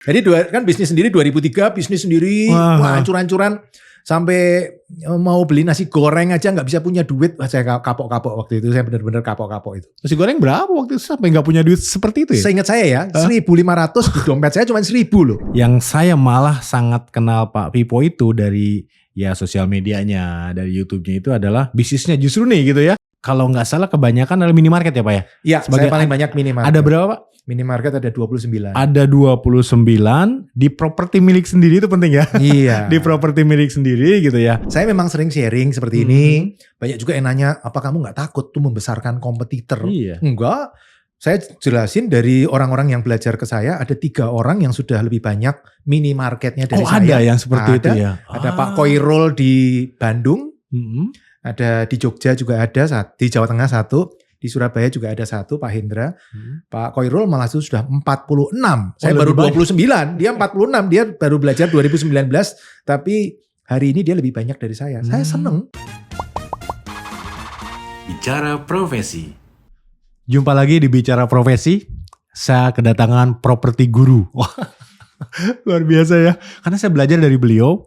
Jadi kan bisnis sendiri 2003, bisnis sendiri, wah hancur-hancuran. Sampai mau beli nasi goreng aja nggak bisa punya duit. Wah, saya kapok-kapok waktu itu, saya benar-benar kapok-kapok itu. Nasi goreng berapa waktu itu sampai nggak punya duit seperti itu ya? Seingat saya ya, 1.500 di dompet saya cuma 1.000 loh. Yang saya malah sangat kenal Pak Pipo itu dari ya sosial medianya, dari YouTube-nya itu adalah bisnisnya justru nih gitu ya. Kalau nggak salah kebanyakan adalah minimarket ya Pak ya? Iya, saya paling banyak minimarket. Ada berapa Pak? Minimarket ada 29. Ada 29 di properti milik sendiri, itu penting ya. Iya. Di properti milik sendiri gitu ya. Saya memang sering sharing seperti ini. Banyak juga yang nanya, apa kamu nggak takut tuh membesarkan kompetitor? Iya. Enggak. Saya jelasin dari orang-orang yang belajar ke saya, ada 3 orang yang sudah lebih banyak minimarketnya dari saya. Oh ada yang seperti itu ya? Ada Pak Koirul di Bandung. Ada di Jogja juga ada, di Jawa Tengah 1. Di Surabaya juga ada 1, Pak Hendra. Pak Koirul malah sudah 46. Saya baru 29, dia 46. Dia baru belajar 2019. Tapi hari ini dia lebih banyak dari saya. Saya seneng. Bicara profesi. Jumpa lagi di Bicara Profesi. Saya kedatangan properti guru. Luar biasa ya. Karena saya belajar dari beliau.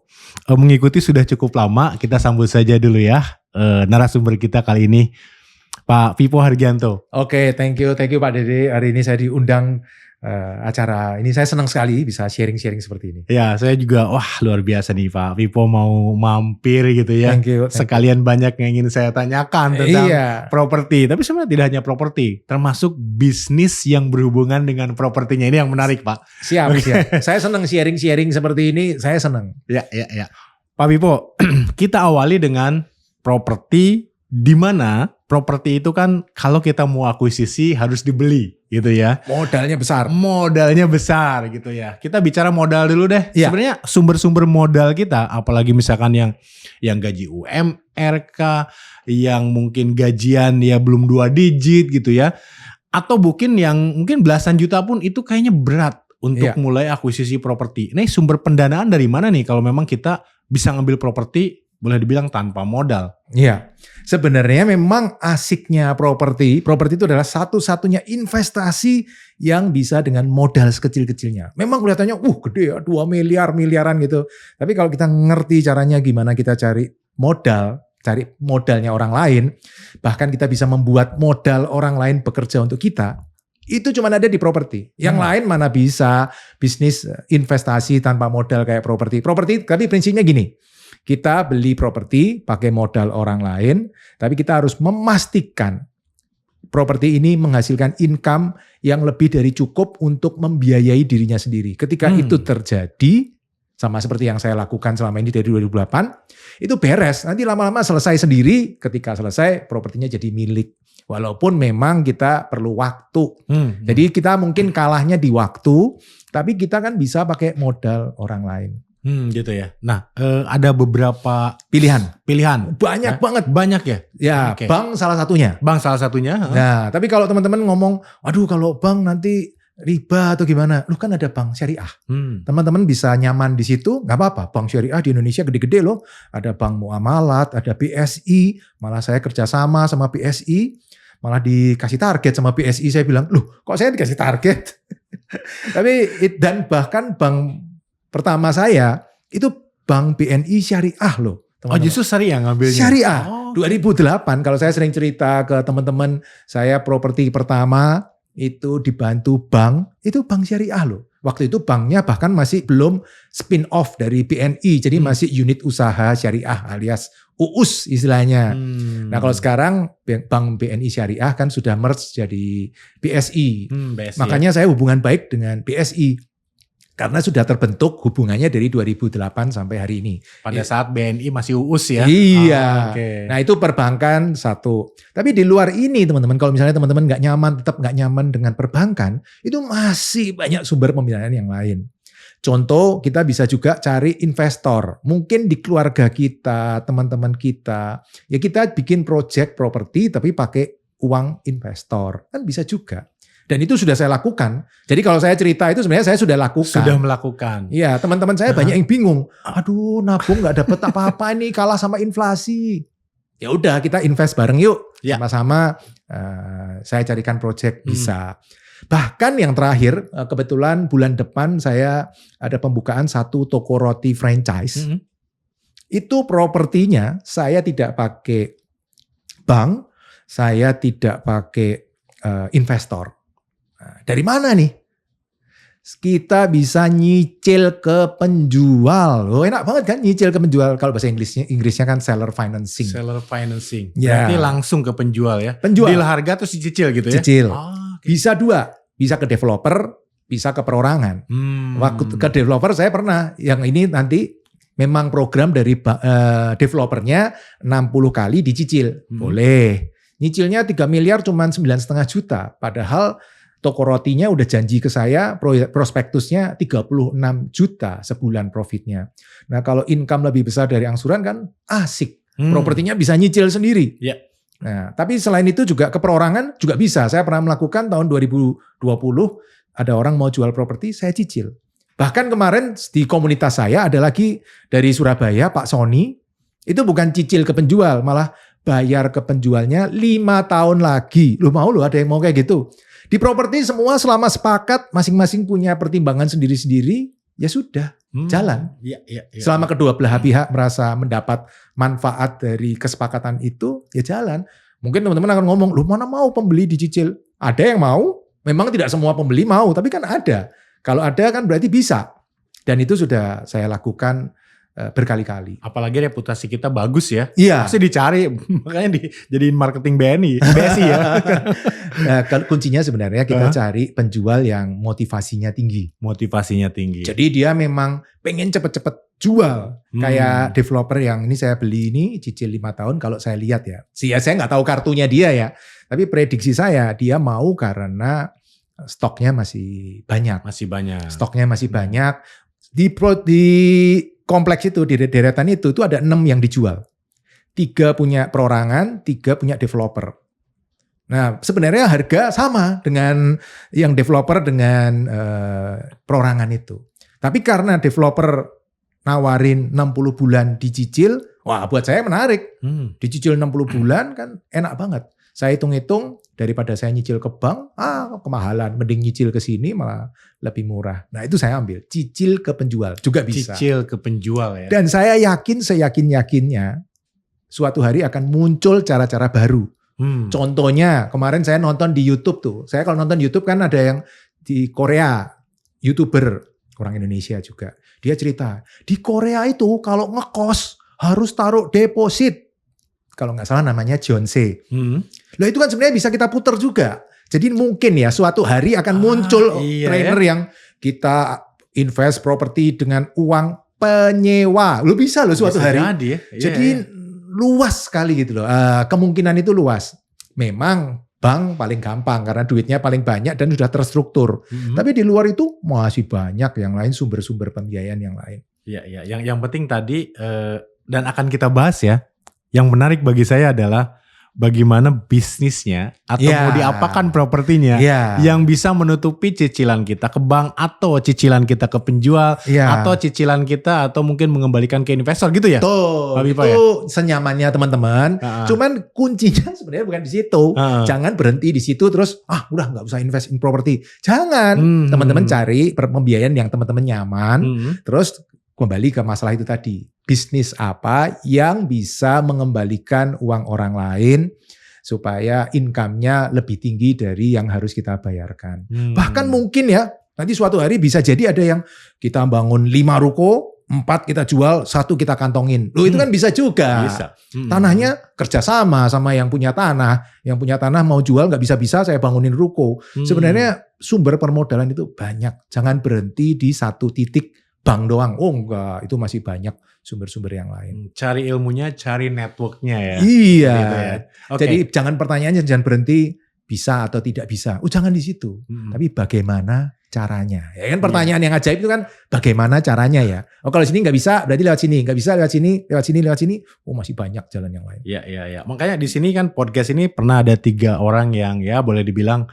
Mengikuti sudah cukup lama. Kita sambut saja dulu ya narasumber kita kali ini. Pak Pipo Hargianto. Oke, thank you Pak Dede. Hari ini saya diundang acara ini. Saya senang sekali bisa sharing-sharing seperti ini. Ya, saya juga luar biasa nih Pak Pipo mau mampir gitu ya. Thank you. Sekalian banyak yang ingin saya tanyakan tentang properti. Tapi sebenarnya tidak hanya properti, termasuk bisnis yang berhubungan dengan propertinya. Ini yang menarik Pak. Siap. Saya senang sharing-sharing seperti ini. Saya senang. Ya. Pak Pipo, kita awali dengan properti, di mana properti itu kan kalau kita mau akuisisi harus dibeli gitu ya. Modalnya besar gitu ya. Kita bicara modal dulu deh. Ya. Sebenarnya sumber-sumber modal kita, apalagi misalkan yang gaji UMR kah, yang mungkin gajian ya belum 2 digit gitu ya. Atau mungkin yang mungkin belasan juta pun itu kayaknya berat untuk mulai akuisisi properti. Ini sumber pendanaan dari mana nih kalau memang kita bisa ngambil properti boleh dibilang tanpa modal? Iya, sebenarnya memang asiknya properti itu adalah satu-satunya investasi yang bisa dengan modal sekecil-kecilnya. Memang kelihatannya, gede ya, 2 miliaran gitu. Tapi kalau kita ngerti caranya gimana kita cari modalnya orang lain, bahkan kita bisa membuat modal orang lain bekerja untuk kita, itu cuma ada di properti. Yang lain mana bisa bisnis investasi tanpa modal kayak properti. Properti, tapi prinsipnya gini. Kita beli properti pakai modal orang lain, tapi kita harus memastikan properti ini menghasilkan income yang lebih dari cukup untuk membiayai dirinya sendiri. Ketika itu terjadi, sama seperti yang saya lakukan selama ini dari 2008, itu beres. Nanti lama-lama selesai sendiri, ketika selesai propertinya jadi milik. Walaupun memang kita perlu waktu. Jadi kita mungkin kalahnya di waktu, tapi kita kan bisa pakai modal orang lain. Gitu ya. Nah, ada beberapa pilihan. Banyak banget. Banyak ya? Ya, okay. Bank salah satunya. Nah, tapi kalau teman-teman ngomong, aduh kalau bank nanti riba atau gimana? Lu kan ada bank syariah. Teman-teman bisa nyaman di situ, nggak apa-apa. Bank syariah di Indonesia gede-gede loh. Ada Bank Muamalat, ada BSI. Malah saya kerjasama sama BSI. Malah dikasih target sama BSI. Saya bilang, loh kok saya dikasih target? Dan bahkan bank pertama saya itu Bank BNI Syariah loh. Teman-teman. Oh justru syariah ngambilnya? Syariah. 2008 kalau saya sering cerita ke teman-teman, saya properti pertama itu dibantu bank, itu Bank Syariah loh. Waktu itu banknya bahkan masih belum spin off dari BNI, jadi masih unit usaha syariah alias UUS istilahnya. Nah kalau sekarang Bank BNI Syariah kan sudah merge jadi BSI. Makanya saya hubungan baik dengan BSI. Karena sudah terbentuk hubungannya dari 2008 sampai hari ini. Pada saat BNI masih UUS ya? Iya. Nah itu perbankan satu. Tapi di luar ini teman-teman, kalau misalnya teman-teman tetap nggak nyaman dengan perbankan, itu masih banyak sumber pembiayaan yang lain. Contoh kita bisa juga cari investor. Mungkin di keluarga kita, teman-teman kita. Ya kita bikin project properti tapi pakai uang investor. Kan bisa juga. Dan itu sudah saya lakukan. Jadi kalau saya cerita itu sebenarnya saya sudah lakukan. Sudah melakukan. Iya, teman-teman saya banyak yang bingung. Aduh, nabung nggak dapat apa-apa ini, kalah sama inflasi. Ya udah, kita invest bareng yuk. Sama-sama saya carikan project bisa. Bahkan yang terakhir, kebetulan bulan depan saya ada pembukaan satu toko roti franchise. Itu propertinya saya tidak pakai bank, saya tidak pakai investor. Nah, dari mana nih? Kita bisa nyicil ke penjual. Oh, enak banget kan nyicil ke penjual. Kalau bahasa Inggrisnya kan seller financing. Seller financing. Ya. Berarti langsung ke penjual ya. Penjual. Deal harga terus dicicil gitu ya. Cicil. Okay. Bisa dua, bisa ke developer, bisa ke perorangan. Waktu ke developer saya pernah, yang ini nanti memang program dari developernya 60 kali dicicil. Boleh. Nyicilnya 3 miliar cuman 9,5 juta. Padahal toko rotinya udah janji ke saya, prospektusnya 36 juta sebulan profitnya. Nah kalau income lebih besar dari angsuran kan asik. Propertinya bisa nyicil sendiri. Yeah. Nah, tapi selain itu juga ke perorangan juga bisa. Saya pernah melakukan tahun 2020, ada orang mau jual properti, saya cicil. Bahkan kemarin di komunitas saya ada lagi dari Surabaya, Pak Sony, itu bukan cicil ke penjual, malah bayar ke penjualnya 5 tahun lagi. Lu mau ada yang mau kayak gitu. Di properti semua selama sepakat masing-masing punya pertimbangan sendiri-sendiri, ya sudah jalan. Ya. Selama kedua belah pihak merasa mendapat manfaat dari kesepakatan itu, ya jalan. Mungkin teman-teman akan ngomong, lu mana mau pembeli dicicil? Ada yang mau, memang tidak semua pembeli mau, tapi kan ada. Kalau ada kan berarti bisa. Dan itu sudah saya lakukan berkali-kali. Apalagi reputasi kita bagus ya. Iya. Pasti dicari, makanya dijadiin marketing BSI ya. Nah, kuncinya sebenarnya kita cari penjual yang motivasinya tinggi. Motivasinya tinggi. Jadi dia memang pengen cepet-cepet jual. Kayak developer yang ini saya beli ini cicil 5 tahun kalau saya lihat ya. Saya nggak tahu kartunya dia ya. Tapi prediksi saya dia mau karena stoknya masih banyak. Stoknya masih banyak. Di kompleks itu, di deretan itu ada 6 yang dijual. 3 punya perorangan, 3 punya developer. Nah sebenarnya harga sama dengan yang developer dengan perorangan itu. Tapi karena developer nawarin 60 bulan dicicil, wah buat saya menarik. Dicicil 60 bulan kan enak banget. Saya hitung-hitung daripada saya nyicil ke bank, kemahalan. Mending nyicil ke sini malah lebih murah. Nah itu saya ambil, cicil ke penjual juga bisa. Cicil ke penjual ya. Dan saya yakin, seyakin-yakinnya suatu hari akan muncul cara-cara baru. Contohnya kemarin saya nonton di YouTube tuh. Saya kalau nonton YouTube kan ada yang di Korea, YouTuber orang Indonesia juga. Dia cerita, di Korea itu kalau ngekos harus taruh deposit. Kalau nggak salah namanya Jonse. Lah itu kan sebenarnya bisa kita putar juga. Jadi mungkin ya suatu hari akan muncul trainer yang kita invest properti dengan uang penyewa. Lu bisa loh suatu hari. Jadi luas sekali gitu loh. Kemungkinan itu luas. Memang bank paling gampang karena duitnya paling banyak dan sudah terstruktur. Tapi di luar itu masih banyak yang lain sumber-sumber pembiayaan yang lain. Iya. Yang penting tadi dan akan kita bahas ya. Yang menarik bagi saya adalah bagaimana bisnisnya atau mau diapakan propertinya yang bisa menutupi cicilan kita ke bank atau cicilan kita ke penjual atau cicilan kita atau mungkin mengembalikan ke investor gitu ya. Tuh, itu senyamannya teman-teman. Cuman kuncinya sebenarnya bukan di situ. Jangan berhenti di situ terus udah nggak usah invest in property. Jangan. Teman-teman cari pembiayaan yang teman-teman nyaman. Terus kembali ke masalah itu tadi. Bisnis apa yang bisa mengembalikan uang orang lain supaya income-nya lebih tinggi dari yang harus kita bayarkan. Bahkan mungkin ya, nanti suatu hari bisa jadi ada yang kita bangun 5 ruko, 4 kita jual, 1 kita kantongin. Loh itu kan bisa juga. Bisa. Tanahnya kerjasama sama yang punya tanah. Yang punya tanah mau jual nggak bisa-bisa saya bangunin ruko. Sebenarnya sumber permodalan itu banyak. Jangan berhenti di satu titik bank doang. Oh enggak, itu masih banyak sumber-sumber yang lain. Cari ilmunya, cari networknya ya. Iya. Gitu ya. Jadi jangan pertanyaannya jangan berhenti bisa atau tidak bisa. Oh jangan di situ. Tapi bagaimana caranya? Ya kan pertanyaan yang ajaib itu kan bagaimana caranya ya. Oh kalau sini nggak bisa berarti lewat sini. Nggak bisa lewat sini, lewat sini, lewat sini. Oh masih banyak jalan yang lain. Iya. Makanya di sini kan podcast ini pernah ada 3 orang yang ya boleh dibilang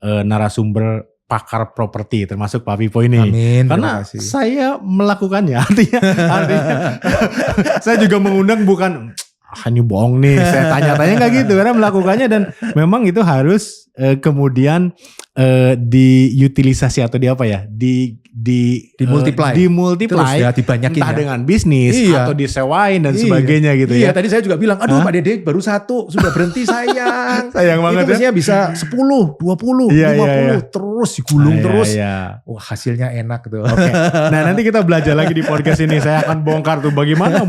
narasumber pakar properti termasuk Pak Vipo ini. Amin. Karena saya melakukannya artinya saya juga mengundang bukan ini bohong nih saya tanya-tanya nggak gitu karena melakukannya dan memang itu harus kemudian diutilisasi atau di apa ya? Dimultiply. Dimultiply. Terus ya dibanyakin entah ya. dengan bisnis atau disewain dan sebagainya gitu ya. ya. Tadi saya juga bilang, aduh Pak Dede baru 1 sudah berhenti sayang. Sayang banget itu mestinya bisa 10, 20, 50 terus digulung terus. Wah hasilnya enak tuh. Oke. Nah nanti kita belajar lagi di podcast ini. Saya akan bongkar tuh bagaimana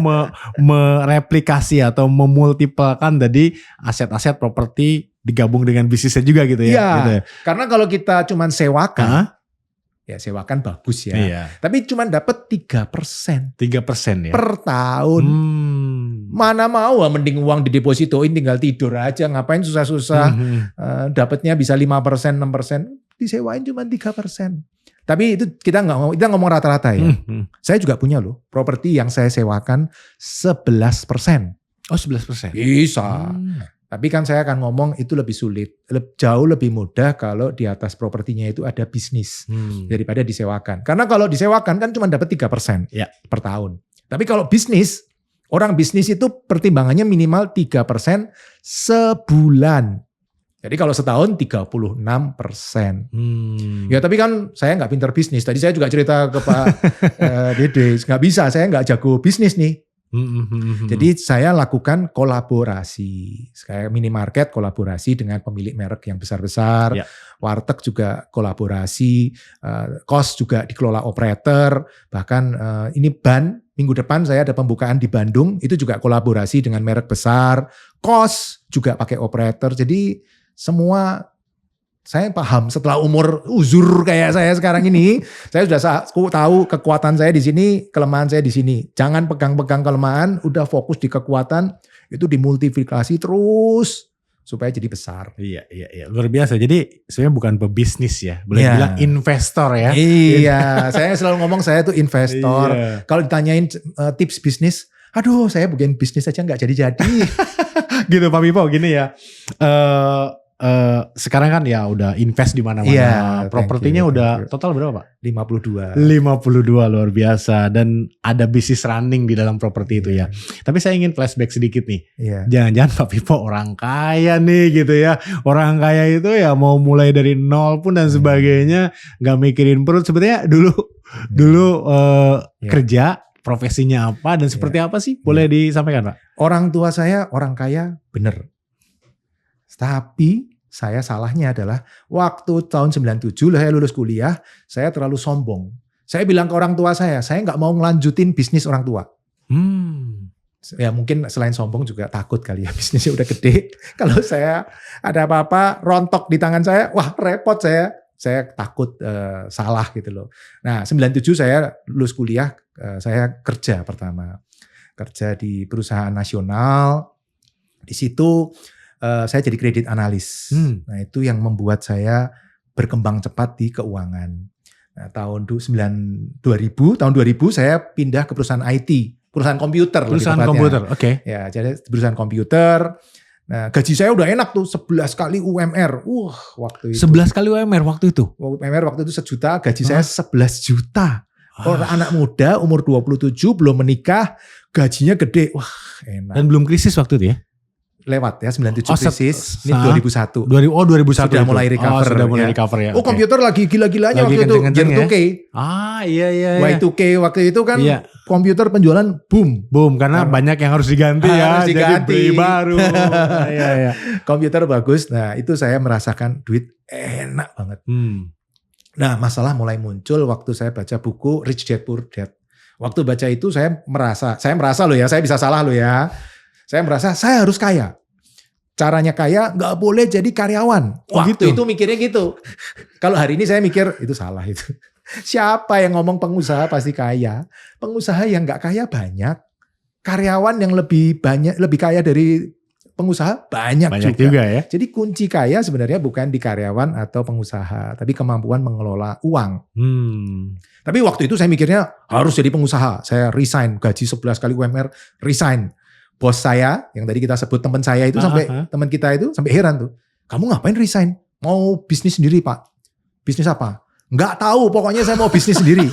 mereplikasi atau memultiplekan tadi aset-aset properti digabung dengan bisnisnya juga gitu ya. Iya, gitu ya. Karena kalau kita cuman sewakan, ya sewakan bagus ya. Iya. Tapi cuman dapat 3%. 3% ya. Per tahun. Mana mau mending uang didepositoin tinggal tidur aja. Ngapain susah-susah. Dapatnya bisa 5%, 6%. Disewain cuma 3%. Tapi itu kita ngomong rata-rata ya. Saya juga punya loh. Properti yang saya sewakan 11%. Oh 11%? Bisa. Tapi kan saya akan ngomong itu lebih sulit. Jauh lebih mudah kalau di atas propertinya itu ada bisnis. Daripada disewakan. Karena kalau disewakan kan cuma dapat 3% per tahun. Tapi kalau bisnis, orang bisnis itu pertimbangannya minimal 3% sebulan. Jadi kalau setahun 36%. Ya tapi kan saya nggak pinter bisnis. Tadi saya juga cerita ke Pak Dede. Nggak bisa, saya nggak jago bisnis nih. Jadi saya lakukan kolaborasi. Kayak minimarket kolaborasi dengan pemilik merek yang besar-besar. Warteg juga kolaborasi. Kos juga dikelola operator. Bahkan ini minggu depan saya ada pembukaan di Bandung. Itu juga kolaborasi dengan merek besar. Kos juga pakai operator. Jadi semua saya paham setelah umur uzur kayak saya sekarang ini, saya sudah tahu kekuatan saya di sini, kelemahan saya di sini. Jangan pegang-pegang kelemahan, udah fokus di kekuatan, itu dimultiplikasi terus supaya jadi besar. Iya, luar biasa. Jadi sebenarnya bukan pebisnis ya, boleh bilang investor ya. Iya, saya selalu ngomong saya tuh investor. Kalau ditanyain tips bisnis, aduh saya bikin bisnis aja nggak jadi-jadi. Gitu Pak Pipo, gini ya. Sekarang kan ya udah invest di mana-mana. Propertinya udah total berapa Pak? 52 luar biasa. Dan ada bisnis running di dalam properti itu ya. Tapi saya ingin flashback sedikit nih. Jangan-jangan Pak Pipo orang kaya nih gitu ya. Orang kaya itu ya mau mulai dari nol pun dan sebagainya. Gak mikirin perut. Sebetulnya dulu kerja, profesinya apa dan seperti apa sih? Boleh disampaikan Pak? Orang tua saya orang kaya bener. Tapi saya salahnya adalah waktu tahun 97 saya lulus kuliah, saya terlalu sombong. Saya bilang ke orang tua saya nggak mau ngelanjutin bisnis orang tua. Ya mungkin selain sombong juga takut kali ya, bisnisnya udah gede. Kalau saya ada apa-apa rontok di tangan saya, wah repot saya. Saya takut salah gitu loh. Nah 97 saya lulus kuliah, saya kerja pertama. Kerja di perusahaan nasional. Di situ saya jadi kredit analis. Nah itu yang membuat saya berkembang cepat di keuangan. Nah, tahun 2000 saya pindah ke perusahaan IT, perusahaan komputer. Perusahaan komputer, oke. Ya, jadi perusahaan komputer. Nah, gaji saya udah enak tuh, 11 kali UMR. Waktu itu. 11 kali UMR waktu itu? UMR waktu itu 1 juta, gaji saya 11 juta. Orang anak muda umur 27 belum menikah, gajinya gede. Wah, enak. Dan belum krisis waktu itu ya? Lewat ya 97 krisis, ini 2001. 2001 sudah mulai recover. Sudah mulai recover ya. Komputer lagi gila-gilanya waktu itu. Y2K. Iya. Y2K waktu itu kan komputer penjualan boom karena banyak yang harus diganti ya. Jadi beli baru. Iya. Komputer bagus. Nah, itu saya merasakan duit enak banget. Nah, masalah mulai muncul waktu saya baca buku Rich Dad Poor Dad. Waktu baca itu saya merasa loh ya, saya bisa salah loh ya. Saya merasa saya harus kaya. Caranya kaya nggak boleh jadi karyawan. Waktu itu mikirnya gitu. Kalau hari ini saya mikir itu salah itu. Siapa yang ngomong pengusaha pasti kaya? Pengusaha yang nggak kaya banyak. Karyawan yang lebih kaya dari pengusaha banyak juga ya. Jadi kunci kaya sebenarnya bukan di karyawan atau pengusaha, tapi kemampuan mengelola uang. Tapi waktu itu saya mikirnya harus jadi pengusaha. Saya resign, gaji 11 kali UMR, resign. Bos saya yang tadi kita sebut teman saya itu teman kita itu sampai heran tuh. Kamu ngapain resign? Mau bisnis sendiri Pak? Bisnis apa? Nggak tahu, pokoknya saya mau bisnis sendiri.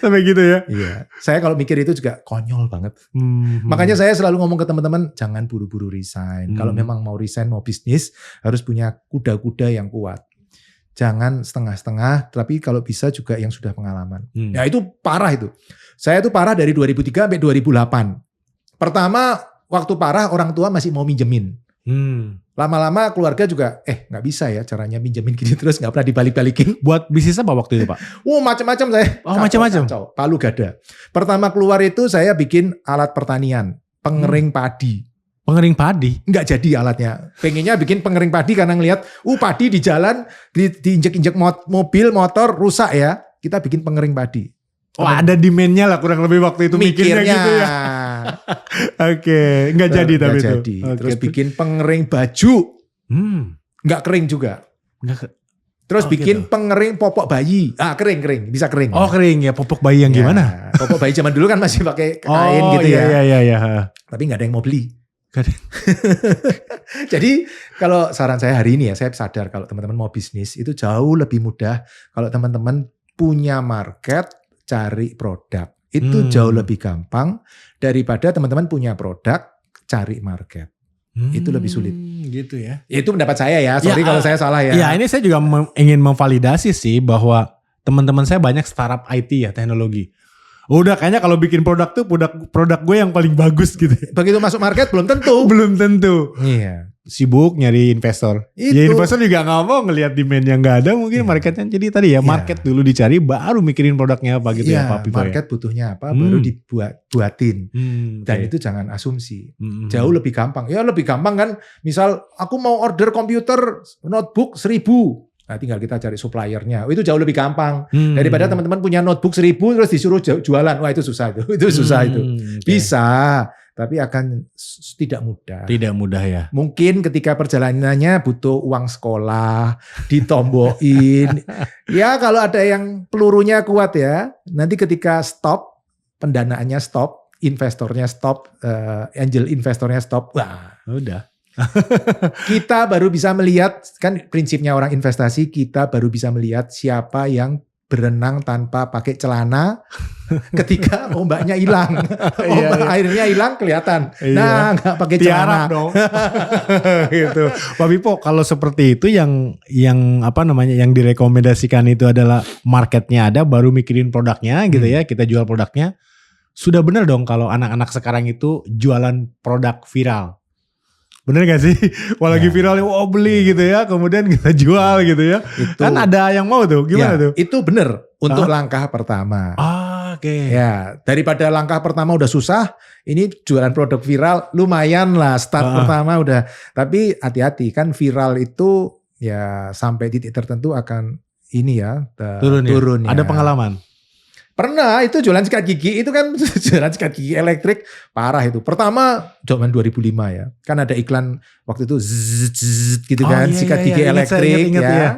Sampai gitu ya. Iya. Saya kalau mikir itu juga konyol banget. Makanya saya selalu ngomong ke teman-teman, jangan buru-buru resign. Kalau memang mau resign, mau bisnis, harus punya kuda-kuda yang kuat. Jangan setengah-setengah, tapi kalau bisa juga yang sudah pengalaman. Ya itu parah itu. Saya tuh parah dari 2003 sampai 2008. Pertama, waktu parah orang tua masih mau minjemin. Lama-lama keluarga juga, nggak bisa ya caranya minjemin gini terus nggak pernah dibalik-balikin. Buat bisnis apa waktu itu Pak? Macam-macam saya. Oh macam-macam. Palu gada. Pertama keluar itu saya bikin alat pertanian, pengering padi. Pengering padi? Nggak jadi alatnya. Pengennya bikin pengering padi karena ngelihat, padi di jalan, diinjek-injek mobil, motor, rusak ya. Kita bikin pengering padi. Ada demand-nya lah kurang lebih waktu itu mikirnya gitu ya. Oke, nggak jadi tapi itu. Jadi. Terus bikin pengering baju. Nggak kering juga. Terus bikin gitu. Pengering popok bayi. Kering, bisa kering. Oh kering ya, popok bayi yang gimana? Popok bayi zaman dulu kan masih pakai kain gitu ya. Iya. Tapi nggak ada yang mau beli. Jadi kalau saran saya hari ini ya, saya sadar kalau teman-teman mau bisnis itu jauh lebih mudah kalau teman-teman punya market, cari produk. Itu jauh lebih gampang daripada teman-teman punya produk, cari market. Itu lebih sulit. Gitu ya. Itu pendapat saya ya, sorry kalau saya salah ya. Ya ini saya juga ingin memvalidasi sih bahwa teman-teman saya banyak startup IT ya, teknologi. Udah kayaknya kalau bikin produk tuh produk gue yang paling bagus gitu. Begitu masuk market belum tentu. Belum tentu. Iya. Sibuk nyari investor. Ya investor juga gak mau ngelihat demand yang gak ada mungkin marketnya. Jadi tadi ya market dulu dicari baru mikirin produknya apa gitu ya Pak Pipo. Market butuhnya apa baru dibuatin. Dan itu jangan asumsi. Jauh lebih gampang. Ya lebih gampang kan. Misal aku mau order komputer notebook 1.000. Nah tinggal kita cari suppliernya. Itu jauh lebih gampang daripada teman-teman punya notebook 1.000 terus disuruh jualan. Wah itu susah itu. Itu susah itu. Bisa, tapi akan tidak mudah. Tidak mudah ya. Mungkin ketika perjalanannya butuh uang sekolah, ditombokin. Ya kalau ada yang pelurunya kuat ya. Nanti ketika stop, pendanaannya stop, investornya stop, angel investornya stop. Wah udah. Kita baru bisa melihat, kan prinsipnya orang investasi, kita baru bisa melihat siapa yang berenang tanpa pakai celana ketika ombaknya hilang. Airnya hilang kelihatan. Nah, nggak pakai celana dong. Gitu. Pak Pipo, kalau seperti itu yang yang direkomendasikan itu adalah marketnya ada, baru mikirin produknya gitu ya, kita jual produknya. Sudah benar dong kalau anak-anak sekarang itu jualan produk viral. Bener gak sih? Lagi viral, beli gitu ya, kemudian kita jual gitu ya. Itu, kan ada yang mau tuh, gimana tuh? Itu bener untuk langkah pertama. Oke. Ya, daripada langkah pertama udah susah, ini jualan produk viral lumayan lah, start pertama udah. Tapi hati-hati kan viral itu ya sampai titik tertentu akan ini ya, turun ya. Ada pengalaman? Pernah, itu jualan sikat gigi, itu kan jualan sikat gigi elektrik, parah itu. Pertama, zaman 2005 ya, kan ada iklan waktu itu zzz, gitu kan, sikat gigi elektrik ingat, ya.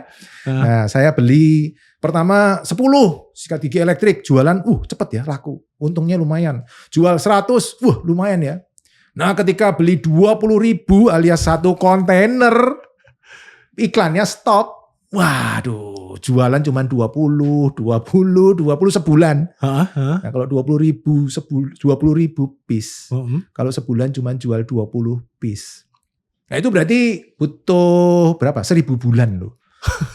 Nah, saya beli pertama 10 sikat gigi elektrik, jualan, cepet ya, laku, untungnya lumayan. Jual 100, lumayan ya. Nah, ketika beli 20.000 alias 1 kontainer, iklannya stop. Waduh, jualan cuma 20 sebulan. Nah, kalau 20.000 piece. Kalau sebulan cuma jual 20 piece. Nah, itu berarti butuh berapa? 1.000 bulan loh.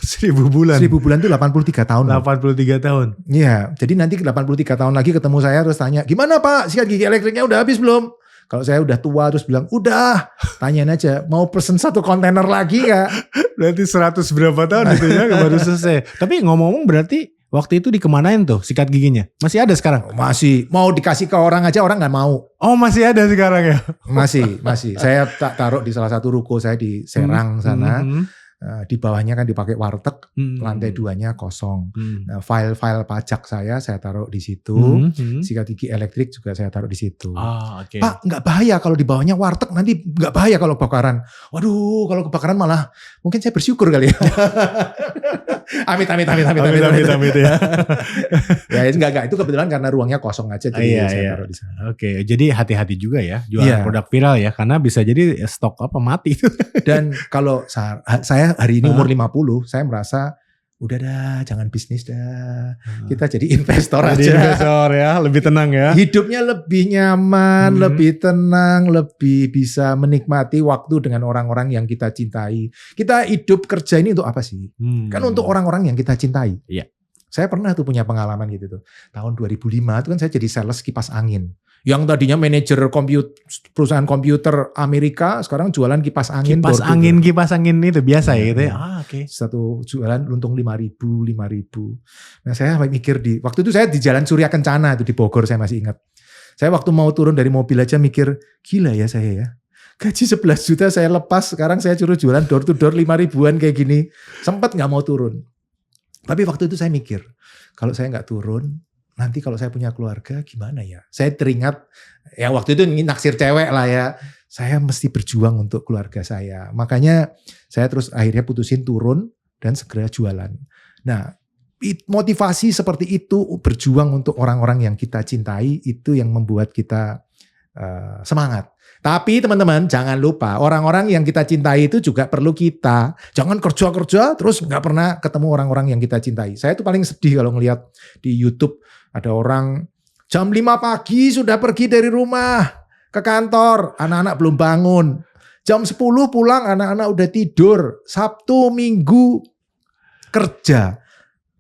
1.000 bulan. 1.000 bulan itu 83 tahun. 83 tahun. Iya, jadi nanti 83 tahun lagi ketemu saya terus tanya, "Gimana Pak, sikat gigi elektriknya udah habis belum?" Kalau saya udah tua terus bilang, udah, tanyain aja, mau pesen 1 kontainer lagi gak? Berarti 100 berapa tahun itu ya baru selesai. Tapi ngomong-ngomong berarti waktu itu dikemanain tuh sikat giginya? Masih ada sekarang? Masih, mau dikasih ke orang aja orang gak mau. Oh masih ada sekarang ya? Masih. Saya taruh di salah satu ruko saya di Serang sana. Di bawahnya kan dipakai warteg, lantai 2-nya kosong. Nah, file-file pajak saya taruh di situ, sikat gigi elektrik juga saya taruh di situ. Okay. Pak, nggak bahaya kalau di bawahnya warteg, nanti nggak bahaya kalau kebakaran. Waduh, kalau kebakaran malah mungkin saya bersyukur kali ya. Amit ya. Ya enggak, itu kebetulan karena ruangnya kosong aja jadi saya taruh di sana. Oke, jadi hati-hati juga ya jualan produk viral ya, karena bisa jadi stok mati. Dan kalau saya hari ini umur 50, saya merasa udah dah jangan bisnis dah. Kita jadi investor Jadi aja. investor ya, lebih tenang ya. Hidupnya lebih nyaman, lebih tenang, lebih bisa menikmati waktu dengan orang-orang yang kita cintai. Kita hidup kerja ini untuk apa sih? Kan untuk orang-orang yang kita cintai. Iya. Saya pernah tuh punya pengalaman gitu tuh. Tahun 2005 itu kan saya jadi sales kipas angin. Yang tadinya manajer perusahaan komputer Amerika, sekarang jualan kipas angin. Kipas angin itu biasa ya gitu ya. Oke. Satu jualan untung 5.000. Nah saya mikir waktu itu saya di Jalan Surya Kencana itu di Bogor, saya masih ingat. Saya waktu mau turun dari mobil aja mikir, gila ya saya ya. Gaji 11 juta saya lepas, sekarang saya suruh jualan door to door 5.000-an kayak gini. Sempat gak mau turun. Tapi waktu itu saya mikir, kalau saya gak turun, nanti kalau saya punya keluarga gimana ya? Saya teringat, ya waktu itu naksir cewek lah ya. Saya mesti berjuang untuk keluarga saya. Makanya saya terus akhirnya putusin turun dan segera jualan. Nah, motivasi seperti itu, berjuang untuk orang-orang yang kita cintai, itu yang membuat kita semangat. Tapi teman-teman jangan lupa, orang-orang yang kita cintai itu juga perlu kita. Jangan kerja-kerja terus gak pernah ketemu orang-orang yang kita cintai. Saya tuh paling sedih kalau ngelihat di YouTube ada orang jam 5 pagi sudah pergi dari rumah ke kantor, anak-anak belum bangun. Jam 10 pulang, anak-anak udah tidur. Sabtu, Minggu kerja.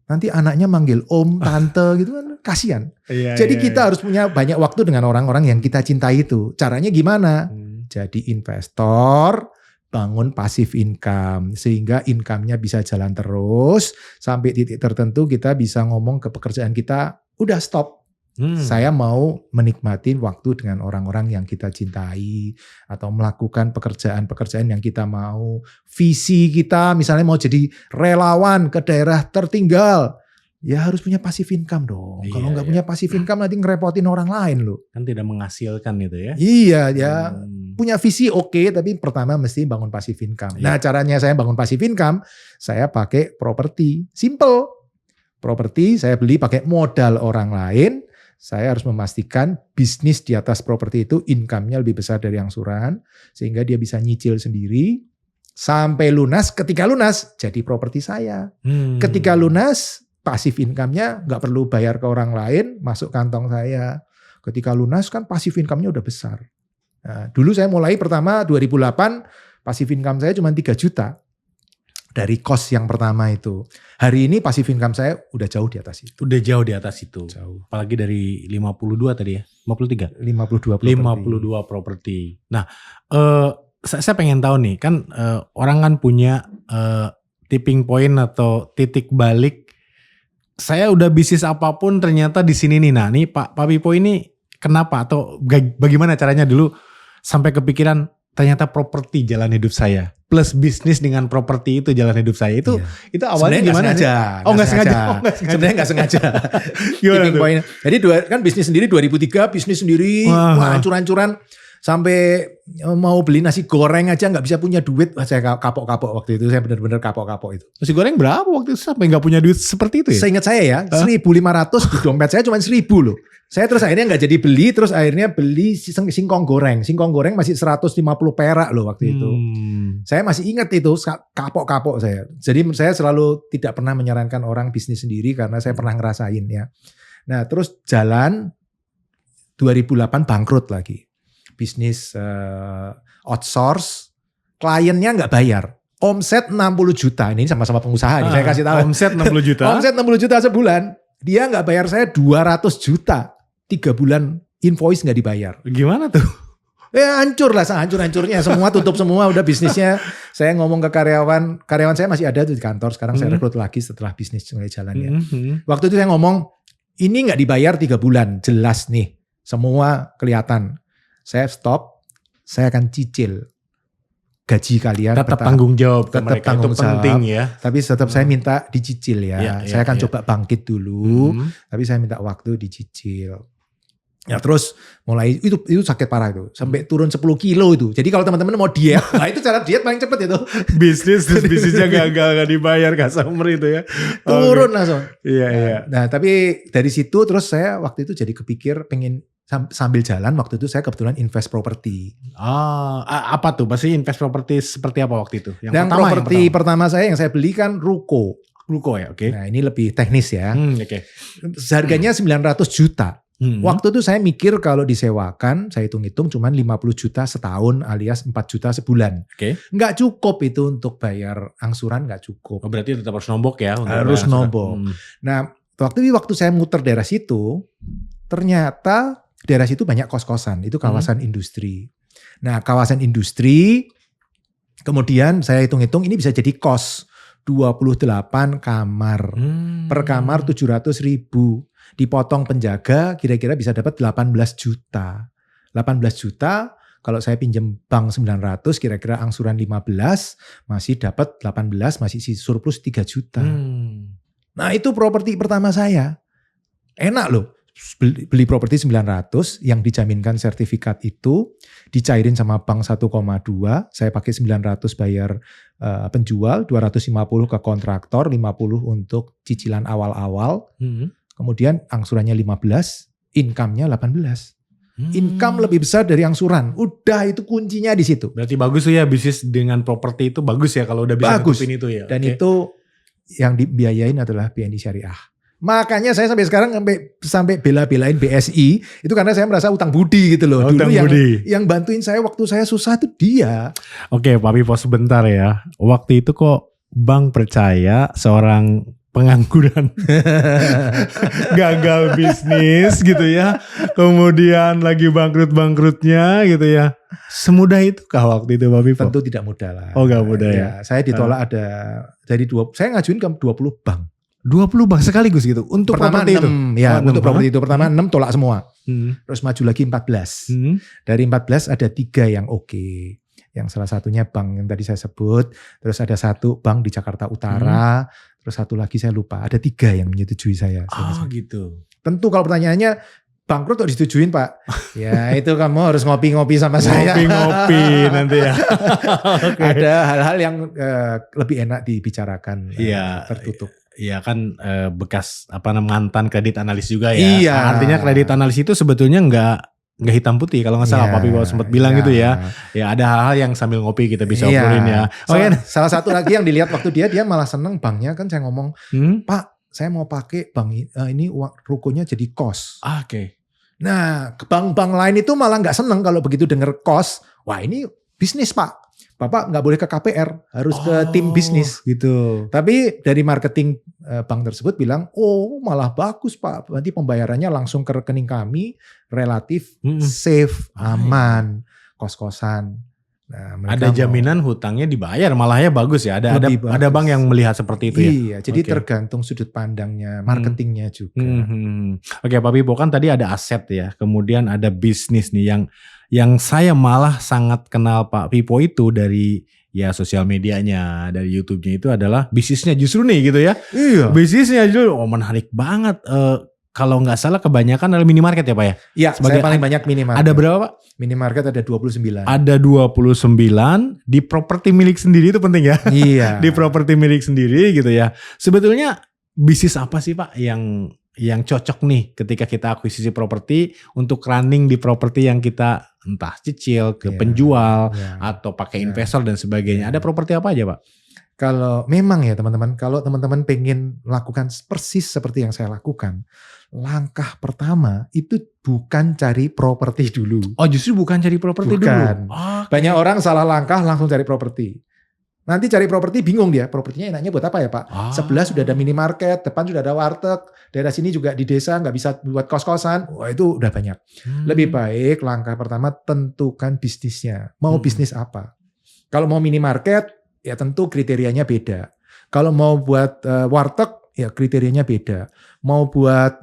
Nanti anaknya manggil om, tante gitu kan, kasihan. Jadi kita harus punya banyak waktu dengan orang-orang yang kita cintai itu. Caranya gimana? Jadi investor, bangun passive income sehingga income-nya bisa jalan terus sampai titik tertentu kita bisa ngomong ke pekerjaan kita, udah stop. Saya mau menikmati waktu dengan orang-orang yang kita cintai atau melakukan pekerjaan-pekerjaan yang kita mau. Visi kita misalnya mau jadi relawan ke daerah tertinggal, ya harus punya passive income dong. Kalau nggak punya passive income nanti ngerepotin orang lain loh. Kan tidak menghasilkan itu ya. Iya ya. Punya visi oke, tapi pertama mesti bangun passive income. Nah caranya saya bangun passive income, saya pakai properti. Simple. Properti saya beli pakai modal orang lain. Saya harus memastikan bisnis di atas properti itu income-nya lebih besar dari angsuran. Sehingga dia bisa nyicil sendiri. Sampai lunas, ketika lunas jadi properti saya. Ketika lunas, passive income-nya nggak perlu bayar ke orang lain, masuk kantong saya. Ketika lunas kan passive income-nya udah besar. Nah, dulu saya mulai pertama 2008, passive income saya cuma 3 juta. Dari kos yang pertama itu. Hari ini passive income saya udah jauh di atas itu. Udah jauh di atas itu. Jauh. Apalagi dari 52 tadi ya. 53? 52 properti. 52 properti. Nah, saya pengen tahu nih. Kan orang kan punya tipping point atau titik balik. Saya udah bisnis apapun ternyata di sini nih. Nah, nih Pak Pipo ini kenapa? Atau bagaimana caranya dulu sampai kepikiran ternyata properti jalan hidup saya. Plus bisnis dengan properti itu jalan hidup saya. Itu awalnya gimana? Nggak sengaja. Sebenarnya nggak sengaja. Gimana tuh? Jadi kan bisnis sendiri 2003, bisnis sendiri hancur-hancuran. Sampai mau beli nasi goreng aja nggak bisa punya duit. Saya kapok-kapok waktu itu. Saya benar-benar kapok-kapok itu. Nasi goreng berapa waktu itu sampai nggak punya duit seperti itu ya? Seingat saya ya, 1.500 di dompet saya cuma 1.000 loh. Saya terus akhirnya nggak jadi beli, terus akhirnya beli singkong goreng. Singkong goreng masih 150 perak loh waktu itu. Saya masih ingat itu, kapok-kapok saya. Jadi saya selalu tidak pernah menyarankan orang bisnis sendiri karena saya pernah ngerasain ya. Nah terus jalan 2008 bangkrut lagi. Bisnis outsource, kliennya nggak bayar. Omset 60 juta, ini sama-sama pengusaha nih saya kasih tahu. Omset 60 juta? Omset 60 juta sebulan, dia nggak bayar saya 200 juta. 3 bulan invoice nggak dibayar. Gimana tuh? Ya hancur lah, hancur-hancurnya. Semua tutup semua, udah bisnisnya. Saya ngomong ke karyawan saya masih ada tuh di kantor. Sekarang saya rekrut lagi setelah bisnis mulai jalan ya. Waktu itu saya ngomong, ini nggak dibayar 3 bulan, jelas nih. Semua kelihatan. Saya stop, saya akan cicil gaji kalian. Tetap tanggung jawab ke mereka, tanggung itu penting ya. Tapi tetap saya minta dicicil ya. Saya akan coba bangkit dulu, tapi saya minta waktu dicicil. Ya terus mulai itu sakit parah itu sampai turun 10 kilo itu. Jadi kalau teman-teman mau diet, nah itu cara diet paling cepet itu. Bisnisnya gak dibayar, gak sumber itu ya. Turun langsung. Iya. Nah tapi dari situ terus saya waktu itu jadi kepikir pengen sambil jalan waktu itu saya kebetulan invest properti. Apa tuh? Pasti invest properti seperti apa waktu itu? Yang properti pertama saya yang saya beli kan ruko. ruko ya, oke. Nah, ini lebih teknis ya. Oke. Harganya 900 juta. Waktu itu saya mikir kalau disewakan, saya hitung-hitung cuman 50 juta setahun alias 4 juta sebulan. Oke. Nggak cukup itu untuk bayar angsuran, nggak cukup. Oh, berarti tetap harus nombok ya? Untuk Harus nombok. Nah, waktu saya muter daerah situ, ternyata daerah situ banyak kos-kosan. Itu kawasan industri. Nah, kawasan industri, kemudian saya hitung-hitung ini bisa jadi kos. 28 kamar. Per kamar 700.000. Dipotong penjaga kira-kira bisa dapat 18 juta. 18 juta kalau saya pinjam bank 900 kira-kira angsuran 15 masih dapat 18 masih surplus 3 juta. Nah itu properti pertama saya. Enak loh. Beli properti 900 yang dijaminkan sertifikat itu dicairin sama bank 1,2, saya pakai 900 bayar penjual, 250 ke kontraktor, 50 untuk cicilan awal-awal. Kemudian angsurannya 15, income-nya 18. Income lebih besar dari angsuran. Udah itu kuncinya di situ. Berarti bagus tuh ya bisnis dengan properti itu bagus ya kalau udah bisa nutupin itu ya. Dan itu yang dibiayain adalah BNI Syariah. Makanya saya sampai sekarang sampai bela-belain BSI itu karena saya merasa utang budi gitu loh. Dulu yang bantuin saya waktu saya susah itu dia. Oke, Pak Pipo sebentar ya. Waktu itu kok bank percaya seorang pengangguran gagal bisnis gitu ya, kemudian lagi bangkrut-bangkrutnya gitu ya, semudah itukah waktu itu Pak Pipo? Tentu tidak mudah lah. Oh gak mudah ya. Saya ditolak ada jadi saya ngajuin ke 20 bank. 20 bank sekaligus gitu untuk pertama properti 6, itu? Ya untuk properti itu pertama 6 tolak semua. Terus maju lagi 14. Dari 14 ada 3 yang oke. Yang salah satunya bank yang tadi saya sebut, terus ada 1 bank di Jakarta Utara, terus 1 lagi saya lupa, ada 3 yang menyetujui saya. Gitu. Tentu kalau pertanyaannya bangkrut kok disetujuin Pak? Ya itu kamu harus ngopi-ngopi sama saya. Ngopi-ngopi nanti ya. Ada hal-hal yang lebih enak dibicarakan tertutup. Iya kan bekas mantan kredit analis juga ya. Iya. Artinya kredit analis itu sebetulnya nggak hitam putih kalau nggak salah Pak Pipo sempat bilang gitu ya. Ya ada hal-hal yang sambil ngopi kita bisa obrolin ya. Salah satu lagi yang dilihat waktu dia malah seneng banknya kan saya ngomong, Pak saya mau pakai bank ini rukonya jadi kos. Oke. Nah bank-bank lain itu malah nggak seneng kalau begitu denger kos. Wah ini bisnis Pak. Bapak nggak boleh ke KPR, harus ke tim bisnis gitu. Tapi dari marketing bank tersebut bilang, oh malah bagus Pak, nanti pembayarannya langsung ke rekening kami, relatif safe, aman, kos-kosan. Nah, ada jaminan hutangnya dibayar, malah ya bagus ya. Ada bank yang melihat seperti itu ya. Iya, jadi tergantung sudut pandangnya, marketingnya juga. Oke, Pak Pipo kan tadi ada aset ya, kemudian ada bisnis nih yang saya malah sangat kenal Pak Pipo itu dari ya sosial medianya, dari YouTube-nya itu adalah bisnisnya justru nih gitu ya. Iya. Bisnisnya justru menarik banget. Kalau nggak salah kebanyakan adalah minimarket ya Pak ya? Iya, saya paling banyak minimarket. Ada berapa Pak? Minimarket ada 29. Ada 29 di properti milik sendiri itu penting ya. Iya. Di properti milik sendiri gitu ya. Sebetulnya bisnis apa sih Pak yang cocok nih ketika kita akuisisi properti untuk running di properti yang kita entah cicil ke penjual atau pakai investor dan sebagainya. Ada properti apa aja Pak? Kalau memang ya teman-teman, kalau teman-teman pengen lakukan persis seperti yang saya lakukan, langkah pertama itu bukan cari properti dulu. Oh justru bukan cari properti dulu? Banyak orang salah langkah langsung cari properti. Nanti cari properti bingung dia, propertinya enaknya buat apa ya Pak? Sebelah sudah ada minimarket, depan sudah ada warteg, daerah sini juga di desa nggak bisa buat kos-kosan, wah itu udah banyak. Lebih baik langkah pertama tentukan bisnisnya, mau bisnis apa. Kalau mau minimarket, ya tentu kriterianya beda. Kalau mau buat warteg, ya kriterianya beda. Mau buat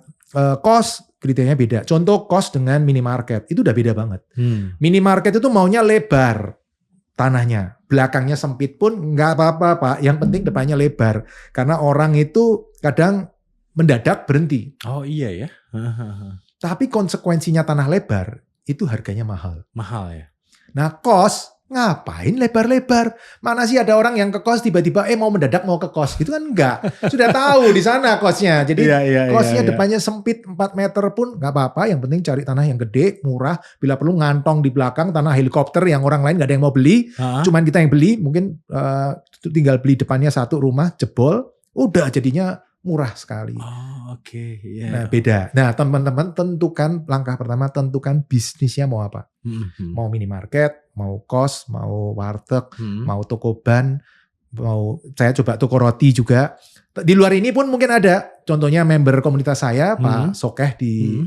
kos, kriterianya beda. Contoh kos dengan minimarket, itu udah beda banget. Minimarket itu maunya lebar tanahnya, belakangnya sempit pun nggak apa-apa Pak, yang penting depannya lebar. Karena orang itu kadang mendadak berhenti. Oh iya ya. Tapi konsekuensinya tanah lebar, itu harganya mahal. Mahal ya. Nah kos, ngapain lebar-lebar? Mana sih ada orang yang ke kos tiba-tiba mau mendadak mau ke kos. Itu kan enggak. Sudah tahu di sana kosnya. Jadi kosnya depannya sempit 4 meter pun enggak apa-apa. Yang penting cari tanah yang gede, murah. Bila perlu ngantong di belakang tanah helikopter yang orang lain enggak ada yang mau beli. Cuman kita yang beli. Mungkin tinggal beli depannya 1 rumah jebol. Udah jadinya murah sekali. Oh, oke. Iya. Nah beda. Nah teman-teman tentukan langkah pertama, tentukan bisnisnya mau apa. Mau minimarket, mau kos, mau warteg, mau toko ban, mau saya coba toko roti juga. Di luar ini pun mungkin ada. Contohnya member komunitas saya Pak Sokeh di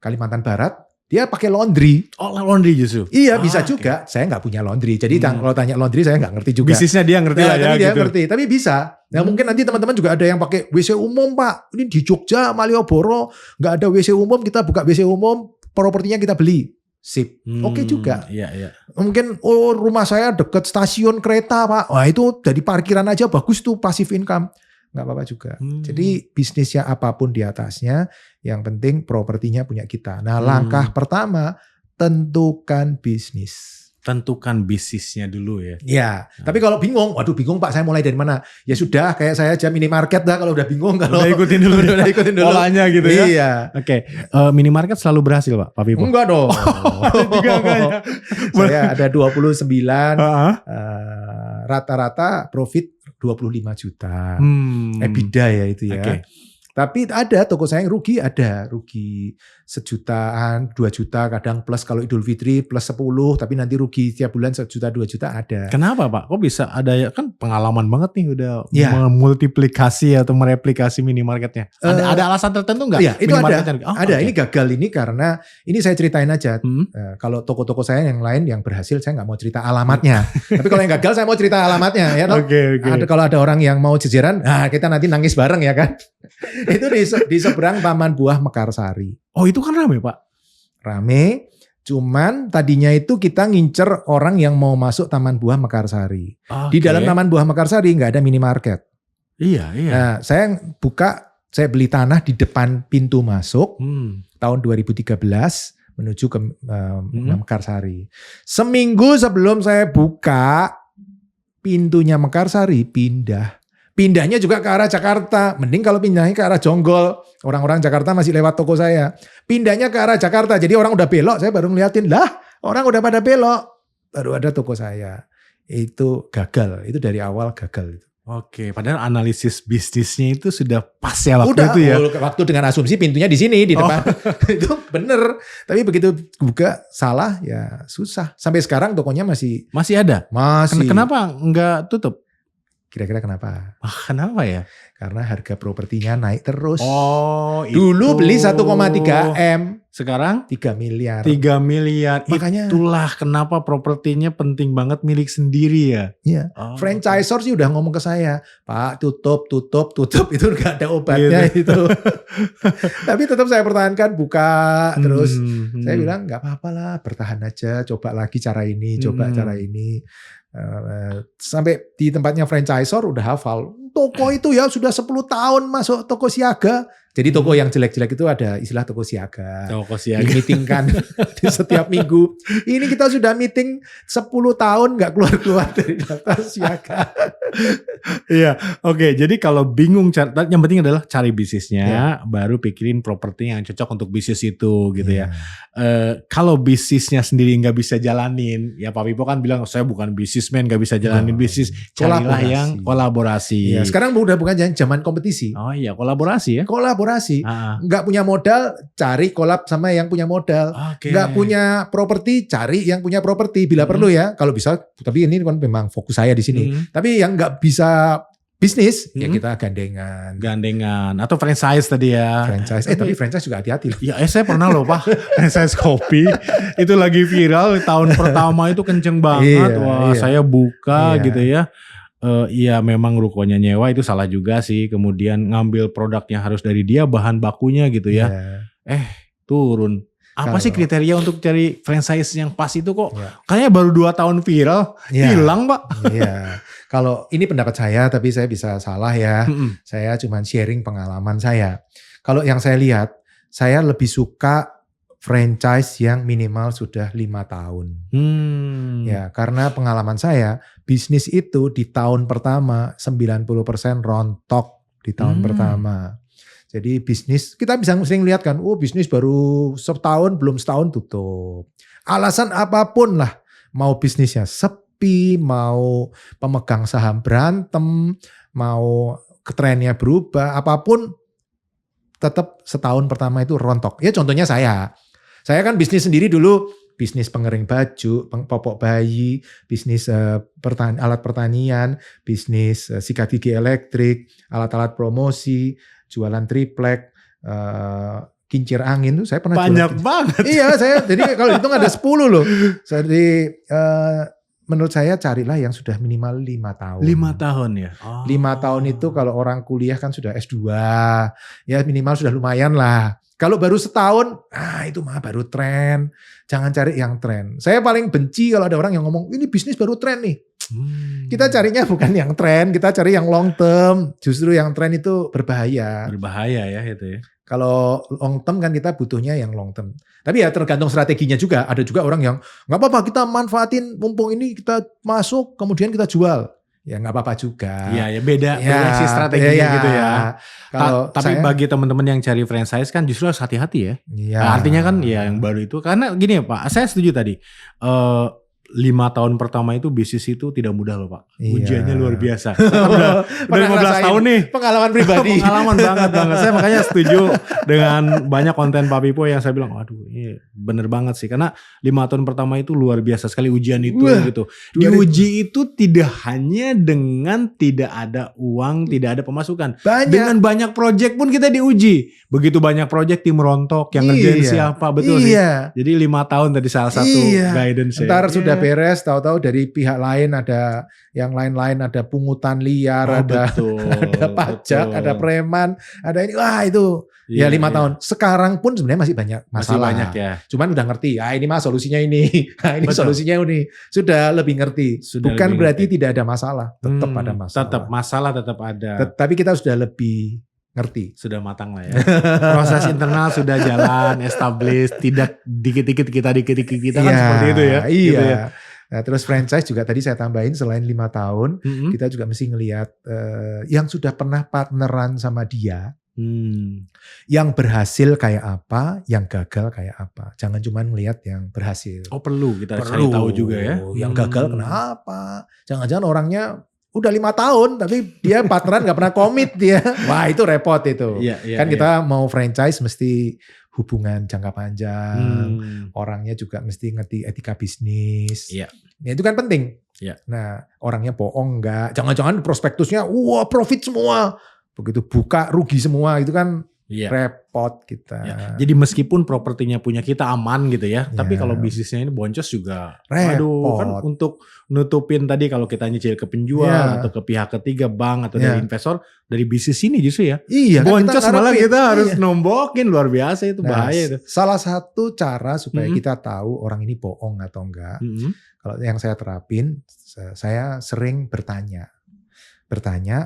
Kalimantan Barat, dia pakai laundry. Oh, laundry justru. Iya bisa juga. Saya nggak punya laundry. Jadi kalau tanya laundry saya nggak ngerti juga. Bisnisnya dia ngerti lah ya. Tapi dia gitu. ngerti. Tapi bisa. Nah mungkin nanti teman-teman juga ada yang pakai WC umum Pak. Ini di Jogja, Malioboro nggak ada WC umum. Kita buka WC umum, propertinya kita beli. Sip. Oke juga. Iya. Mungkin rumah saya deket stasiun kereta Pak. Wah itu dari parkiran aja bagus tuh passive income. Nggak apa-apa juga. Jadi bisnisnya apapun di atasnya, yang penting propertinya punya kita. Nah langkah pertama, tentukan bisnis. Tentukan bisnisnya dulu ya. Ya, tapi kalau bingung, waduh bingung Pak, saya mulai dari mana? Ya sudah, kayak saya aja minimarket dah kalau udah bingung. Kalau udah ikutin dulu. udah ikutin dulu. Polanya gitu ya. Iya. Oke, minimarket selalu berhasil Pak Pipo? Enggak dong. Saya ada 29, rata-rata profit 25 juta. EBITDA ya itu ya. Okay. Tapi ada toko saya yang rugi, ada rugi 1 jutaan, 2 juta, kadang plus kalau Idul Fitri plus 10, tapi nanti rugi tiap bulan 1 juta, 2 juta ada. Kenapa Pak? Kok bisa ada ya? Kan pengalaman banget nih udah ya. Memultiplikasi atau mereplikasi minimarketnya. Ada alasan tertentu nggak? Iya, itu ada. Ada. Okay. Ini gagal ini karena ini saya ceritain aja. Kalau toko-toko saya yang lain yang berhasil saya nggak mau cerita alamatnya. Tapi kalau yang gagal saya mau cerita alamatnya ya. Okay. Kalau ada orang yang mau jejeran, kita nanti nangis bareng ya kan. Itu di seberang Taman Buah Mekarsari. Oh itu kan rame Pak? Rame, cuman tadinya itu kita ngincer orang yang mau masuk Taman Buah Mekarsari. Di dalam Taman Buah Mekarsari nggak ada minimarket. Iya. Nah saya beli tanah di depan pintu masuk tahun 2013 menuju ke Mekarsari. Seminggu sebelum saya buka pintunya Mekarsari pindah. Pindahnya juga ke arah Jakarta. Mending kalau pindahnya ke arah Jonggol. Orang-orang Jakarta masih lewat toko saya. Pindahnya ke arah Jakarta. Jadi orang udah belok. Saya baru ngeliatin. Lah orang udah pada belok. Baru ada toko saya. Itu gagal. Itu dari awal gagal. Oke. Padahal analisis bisnisnya itu sudah pas ya waktu itu ya. Waktu dengan asumsi pintunya di sini. Di depan. Itu bener. Tapi begitu buka salah ya susah. Sampai sekarang tokonya masih ada? Masih. Kenapa nggak tutup? Kira-kira kenapa? Kenapa ya? Karena harga propertinya naik terus. Oh, dulu beli 1,3 M. Sekarang 3 miliar. 3 miliar. Makanya itulah kenapa propertinya penting banget milik sendiri ya. Iya. Franchisor sih udah ngomong ke saya, Pak tutup itu nggak ada obatnya gitu. Tapi tetap saya pertahankan buka terus. Saya bilang nggak apa-apa lah, bertahan aja, coba lagi cara ini, coba cara ini. Sampai di tempatnya franchisor udah hafal. Toko itu ya sudah 10 tahun masuk toko siaga. Jadi toko yang jelek-jelek itu ada istilah toko siaga. Toko siaga. Di-meetingkan di setiap minggu. Ini kita sudah meeting 10 tahun gak keluar-keluar dari daftar siaga. Iya, oke. Jadi kalau bingung, yang penting adalah cari bisnisnya, baru pikirin properti yang cocok untuk bisnis itu gitu ya. Kalau bisnisnya sendiri nggak bisa jalanin, ya Pak Pipo kan bilang saya bukan bisnismen, nggak bisa jalanin bisnis. Carilah yang kolaborasi. Ya, sekarang udah bukan zaman kompetisi. Oh iya, kolaborasi ya. Kolaborasi. Nggak punya modal, cari kolab sama yang punya modal. Nggak punya properti, cari yang punya properti bila perlu ya. Kalau bisa, tapi ini kan memang fokus saya di sini. Tapi yang nggak bisa bisnis, ya kita gandengan atau franchise tadi ya. Tapi franchise juga hati-hati loh. Ya, saya pernah loh Pak, franchise kopi itu lagi viral tahun pertama itu kenceng banget. Saya buka gitu ya. Iya memang rukonya nyewa itu salah juga sih. Kemudian ngambil produknya harus dari dia, bahan bakunya gitu ya. Turun. Apa sih kriteria untuk cari franchise yang pas itu kok? Kayaknya baru 2 tahun viral, hilang Pak. Iya. Kalau ini pendapat saya, tapi saya bisa salah ya. Saya cuma sharing pengalaman saya. Kalau yang saya lihat, saya lebih suka franchise yang minimal sudah 5 tahun. Ya, karena pengalaman saya, bisnis itu di tahun pertama 90% rontok di tahun pertama. Jadi bisnis, kita bisa sering lihat kan, bisnis baru setahun, belum setahun tutup. Alasan apapun lah, mau bisnisnya sepi, mau pemegang saham berantem, mau trennya berubah, apapun tetap setahun pertama itu rontok. Ya contohnya saya kan bisnis sendiri dulu, bisnis pengering baju, popok bayi, bisnis alat pertanian, bisnis sikat gigi elektrik, alat-alat promosi, jualan triplek, kincir angin tuh saya pernah banyak jualan. Banget. Iya, saya jadi kalau hitung ada 10 loh. Jadi menurut saya carilah yang sudah minimal 5 tahun. 5 tahun ya. 5 tahun itu kalau orang kuliah kan sudah S2, ya minimal sudah lumayan lah. Kalau baru setahun, itu mah baru tren. Jangan cari yang tren. Saya paling benci kalau ada orang yang ngomong, ini bisnis baru tren nih. Kita carinya bukan yang tren, kita cari yang long term. Justru yang tren itu berbahaya. Berbahaya ya itu ya. Kalau long term kan kita butuhnya yang long term. Tapi ya tergantung strateginya juga. Ada juga orang yang nggak apa-apa kita manfaatin mumpung ini kita masuk kemudian kita jual. Ya nggak apa-apa juga. Iya ya beda sih strateginya gitu ya. Tapi saya, bagi teman-teman yang cari franchise kan justru harus hati-hati ya. Iya. Nah, artinya kan ya yang baru itu karena gini ya Pak, saya setuju tadi. 5 tahun pertama itu bisnis itu tidak mudah loh Pak. Iya. Ujiannya luar biasa. udah 15 tahun nih. Pengalaman pribadi. Pengalaman banget. Saya makanya setuju dengan banyak konten Pak Pipo yang saya bilang, waduh ini bener banget sih. Karena 5 tahun pertama itu luar biasa sekali ujian itu gitu. Diuji itu tidak hanya dengan tidak ada uang, tidak ada pemasukan. Dengan banyak project pun kita diuji. Begitu banyak project tim rontok yang ngerjain siapa, betul sih. Jadi 5 tahun tadi salah satu guidance. Ntar sudah beres, tahu-tahu dari pihak lain ada yang lain-lain, ada pungutan liar, ada pajak, ada preman, ada ini, wah itu ya 5 tahun. Sekarang pun sebenarnya masih banyak masalah. Masih banyak ya. Cuman udah ngerti, ini mah solusinya ini, ini solusinya ini, sudah lebih ngerti. Bukan berarti tidak ada masalah, tetap ada masalah. Tetap masalah tetap ada. Tapi kita sudah lebih ngerti. Sudah matang lah ya. Proses internal sudah jalan, established, tidak dikit-dikit kita kan seperti itu ya. Iya. Gitu ya. Nah, terus franchise juga tadi saya tambahin selain 5 tahun, kita juga mesti ngelihat yang sudah pernah partneran sama dia, yang berhasil kayak apa, yang gagal kayak apa. Jangan cuma ngelihat yang berhasil. Oh perlu kita cari tahu juga ya. Yang gagal kenapa? Jangan-jangan orangnya udah 5 tahun tapi dia partneran gak pernah komit dia. Wah itu repot itu. Kan kita mau franchise mesti hubungan jangka panjang. Orangnya juga mesti ngerti etika bisnis. Ya itu kan penting. Nah orangnya bohong enggak. Jangan-jangan prospektusnya wah profit semua. Begitu buka rugi semua itu kan repot kita. Jadi meskipun propertinya punya kita aman gitu ya. Tapi kalau bisnisnya ini boncos juga. Aduh kan untuk nutupin tadi kalau kita nyicil ke penjual atau ke pihak ketiga bank atau dari investor. Dari bisnis ini justru ya. Iya, boncos kan malah kita harus nombokin luar biasa itu bahaya itu. Salah satu cara supaya kita tahu orang ini bohong atau enggak. Kalau yang saya terapin, saya sering bertanya.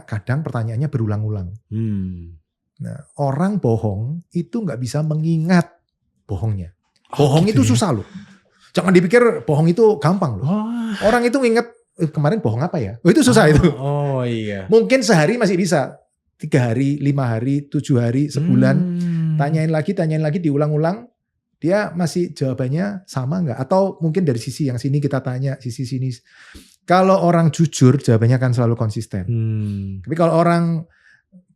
Kadang pertanyaannya berulang-ulang. Nah, orang bohong itu nggak bisa mengingat bohongnya. Bohong itu susah loh. Jangan dipikir bohong itu gampang loh. Orang itu nginget kemarin bohong apa ya? Itu susah itu. Oh iya. Mungkin sehari masih bisa. 3 hari, 5 hari, 7 hari, sebulan. Tanyain lagi diulang-ulang. Dia masih jawabannya sama nggak? Atau mungkin dari sisi yang sini kita tanya, sisi sini. Kalau orang jujur jawabannya akan selalu konsisten. Tapi kalau orang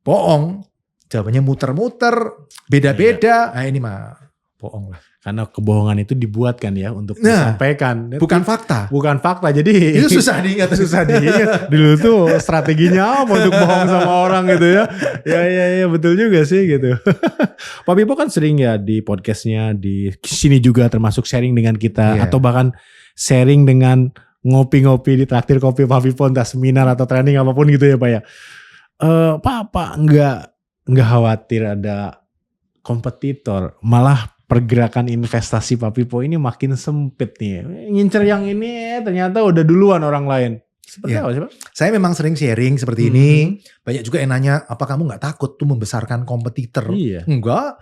bohong, jawabannya muter-muter, beda-beda. Nah ini mah bohong lah. Karena kebohongan itu dibuat kan ya untuk disampaikan. Bukan fakta. Bukan fakta. Jadi itu susah diingat. Dulu tuh strateginya apa untuk bohong sama orang gitu ya. Ya betul juga sih gitu. Pak Pipo kan sering ya di podcastnya di sini juga termasuk sharing dengan kita. Atau bahkan sharing dengan ngopi-ngopi di traktir kopi Pak Pipo entah seminar atau training apapun gitu ya Pak ya. Pak enggak khawatir ada kompetitor, malah pergerakan investasi Pak Pipo ini makin sempit nih. Ngincer yang ini ternyata udah duluan orang lain. Seperti apa sih Pak? Saya memang sering sharing seperti ini. Banyak juga yang nanya, apa kamu gak takut tuh membesarkan kompetitor? Enggak.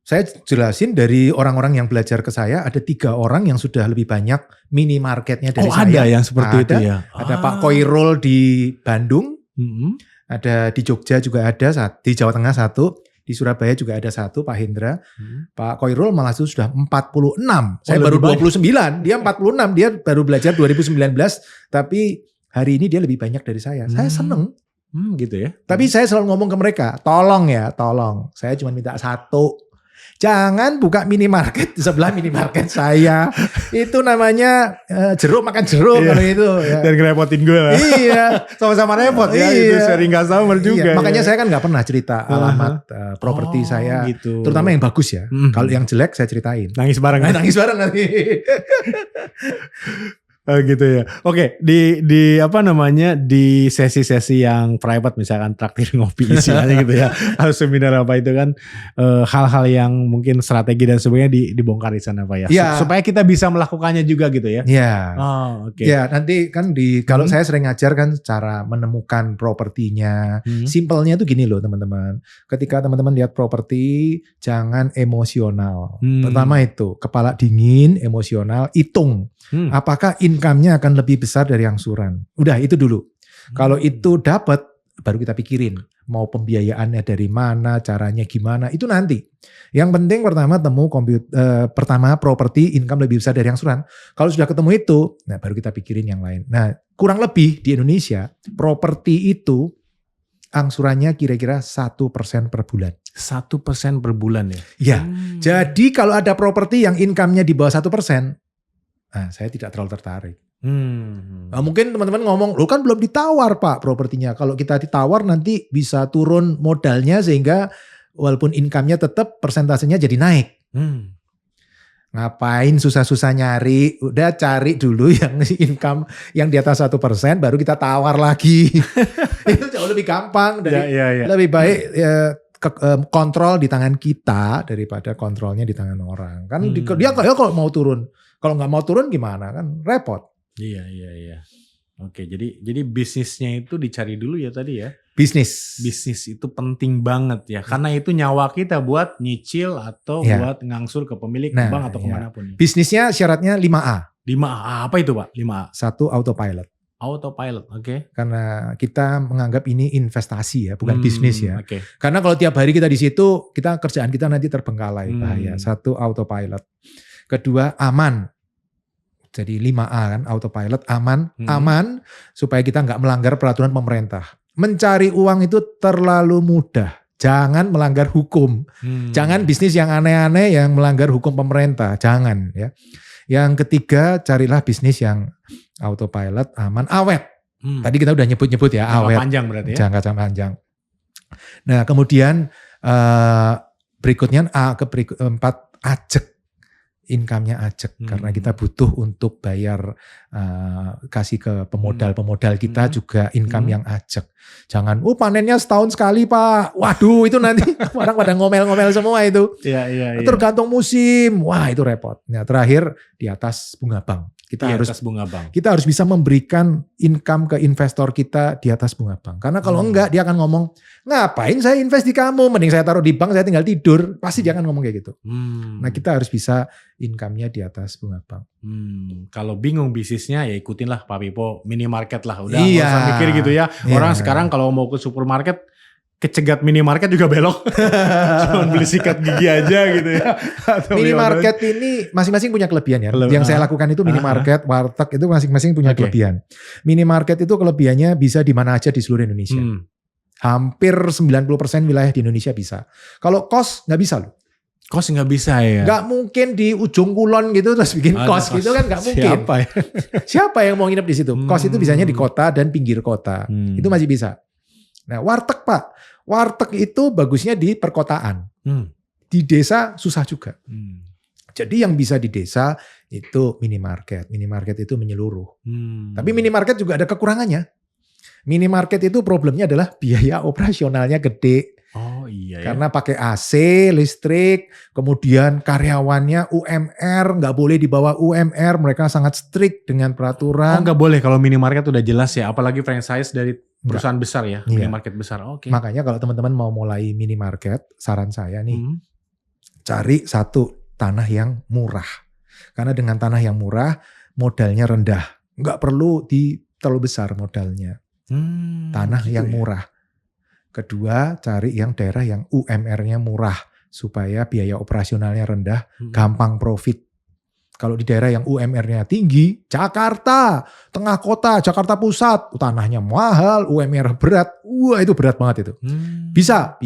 Saya jelasin dari orang-orang yang belajar ke saya, ada 3 orang yang sudah lebih banyak minimarketnya dari saya. Ada yang seperti itu ya? Ada Pak Koirul di Bandung. Ada di Jogja juga ada, di Jawa Tengah 1. Di Surabaya juga ada 1, Pak Hendra. Pak Koirul malah sudah 46. Saya baru 29, dia 46. Dia baru belajar 2019, tapi hari ini dia lebih banyak dari saya. Saya seneng. Gitu ya. Tapi saya selalu ngomong ke mereka, tolong, saya cuma minta satu. Jangan buka minimarket di sebelah minimarket saya. Itu namanya jeruk makan jeruk kalau itu. Ya. Dan ngerepotin gue lah. Iya. Sama-sama repot ya. Itu sharing customer juga. Iya. Makanya saya kan nggak pernah cerita alamat properti saya. Gitu. Terutama yang bagus ya. Kalau yang jelek saya ceritain. Nangis bareng. Nangis bareng nanti. Gitu ya. Oke, di apa namanya, di sesi-sesi yang private misalkan traktir ngopi istilahnya gitu ya. Harus seminar apa itu kan hal-hal yang mungkin strategi dan sebagainya dibongkar di sana Pak ya. Ya. Supaya kita bisa melakukannya juga gitu ya. Iya. Oke. Ya, nanti kan kalau saya sering ngajar kan cara menemukan propertinya. Simpelnya tuh gini loh teman-teman. Ketika teman-teman lihat properti, jangan emosional. Pertama itu, kepala dingin, emosional, hitung. Apakah income-nya akan lebih besar dari angsuran? Udah itu dulu. Kalau itu dapat, baru kita pikirin mau pembiayaannya dari mana, caranya gimana, itu nanti. Yang penting pertama properti income lebih besar dari angsuran. Kalau sudah ketemu itu, nah baru kita pikirin yang lain. Nah, kurang lebih di Indonesia properti itu angsurannya kira-kira 1% per bulan. 1% per bulan ya? Ya, jadi kalau ada properti yang income-nya di bawah 1%, nah, saya tidak terlalu tertarik. Nah, mungkin teman-teman ngomong, lu kan belum ditawar Pak propertinya. Kalau kita ditawar nanti bisa turun modalnya sehingga walaupun income-nya tetap persentasenya jadi naik. Ngapain susah-susah nyari? Udah cari dulu yang income yang di atas 1%, baru kita tawar lagi. Itu jauh lebih gampang. Lebih baik kontrol di tangan kita daripada kontrolnya di tangan orang. Kan dia kalau mau turun. Kalau nggak mau turun gimana kan repot. Iya. Oke, jadi bisnisnya itu dicari dulu ya tadi ya. Bisnis itu penting banget ya. Karena itu nyawa kita buat nyicil atau buat ngangsur ke pemilik bank atau kemanapun. Bisnisnya syaratnya 5A. 5A apa itu Pak? 5A. 1 autopilot. Autopilot, oke. Karena kita menganggap ini investasi ya, bukan bisnis ya. Okay. Karena kalau tiap hari kita di situ, kerjaan kita nanti terbengkalai bahaya. 1 autopilot. Kedua aman. Jadi 5A kan, autopilot, aman. Aman supaya kita nggak melanggar peraturan pemerintah. Mencari uang itu terlalu mudah. Jangan melanggar hukum. Jangan bisnis yang aneh-aneh yang melanggar hukum pemerintah. Jangan ya. Yang ketiga, carilah bisnis yang autopilot, aman, awet. Tadi kita udah nyebut-nyebut ya, awet. Jangka panjang berarti ya. Jangka panjang. Nah kemudian berikutnya 4, ajek. Income-nya ajek karena kita butuh untuk bayar kasih ke pemodal kita juga income yang ajek. Jangan panennya setahun sekali Pak. Waduh itu nanti orang pada ngomel-ngomel semua itu. Iya. Tergantung musim. Wah itu repot. Nah terakhir di atas bunga bank. Kita harus bisa memberikan income ke investor kita di atas bunga bank. Karena kalau enggak dia akan ngomong, ngapain saya invest di kamu? Mending saya taruh di bank, saya tinggal tidur. Pasti dia akan ngomong kayak gitu. Nah kita harus bisa income-nya di atas bunga bank. Kalau bingung bisnisnya ya ikutinlah Pak Pipo, minimarket lah. Udah nggak usah mikir gitu ya. Orang sekarang kalau mau ke supermarket, kecegat minimarket juga belok. Cuma beli sikat gigi aja gitu ya. Minimarket ini masing-masing punya kelebihan ya. Yang saya lakukan itu minimarket, warteg itu masing-masing punya kelebihan. Minimarket itu kelebihannya bisa di mana aja di seluruh Indonesia. Hampir 90% wilayah di Indonesia bisa. Kalau kos nggak bisa loh. Kos nggak bisa ya? Nggak mungkin di ujung kulon gitu terus bikin kos gitu kan nggak mungkin. Siapa ya? Siapa yang mau nginep di situ? Kos itu bisanya di kota dan pinggir kota. Itu masih bisa. Nah warteg Pak. Warteg itu bagusnya di perkotaan. Di desa susah juga. Jadi yang bisa di desa itu minimarket. Minimarket itu menyeluruh. Tapi minimarket juga ada kekurangannya. Minimarket itu problemnya adalah biaya operasionalnya gede. Oh iya. Karena pakai AC, listrik, kemudian karyawannya UMR, nggak boleh di bawah UMR. Mereka sangat strict dengan peraturan. Nggak boleh kalau minimarket udah jelas ya. Apalagi franchise dari perusahaan besar ya, minimarket besar. Oke. Makanya kalau teman-teman mau mulai minimarket, saran saya nih, cari satu tanah yang murah. Karena dengan tanah yang murah, modalnya rendah. Nggak perlu terlalu besar modalnya. Tanah gitu yang murah. Kedua, cari yang daerah yang UMR-nya murah. Supaya biaya operasionalnya rendah, gampang profit. Kalau di daerah yang UMR-nya tinggi, Jakarta, tengah kota, Jakarta Pusat, tanahnya mahal, UMR berat. Wah, itu berat banget itu. Bisa,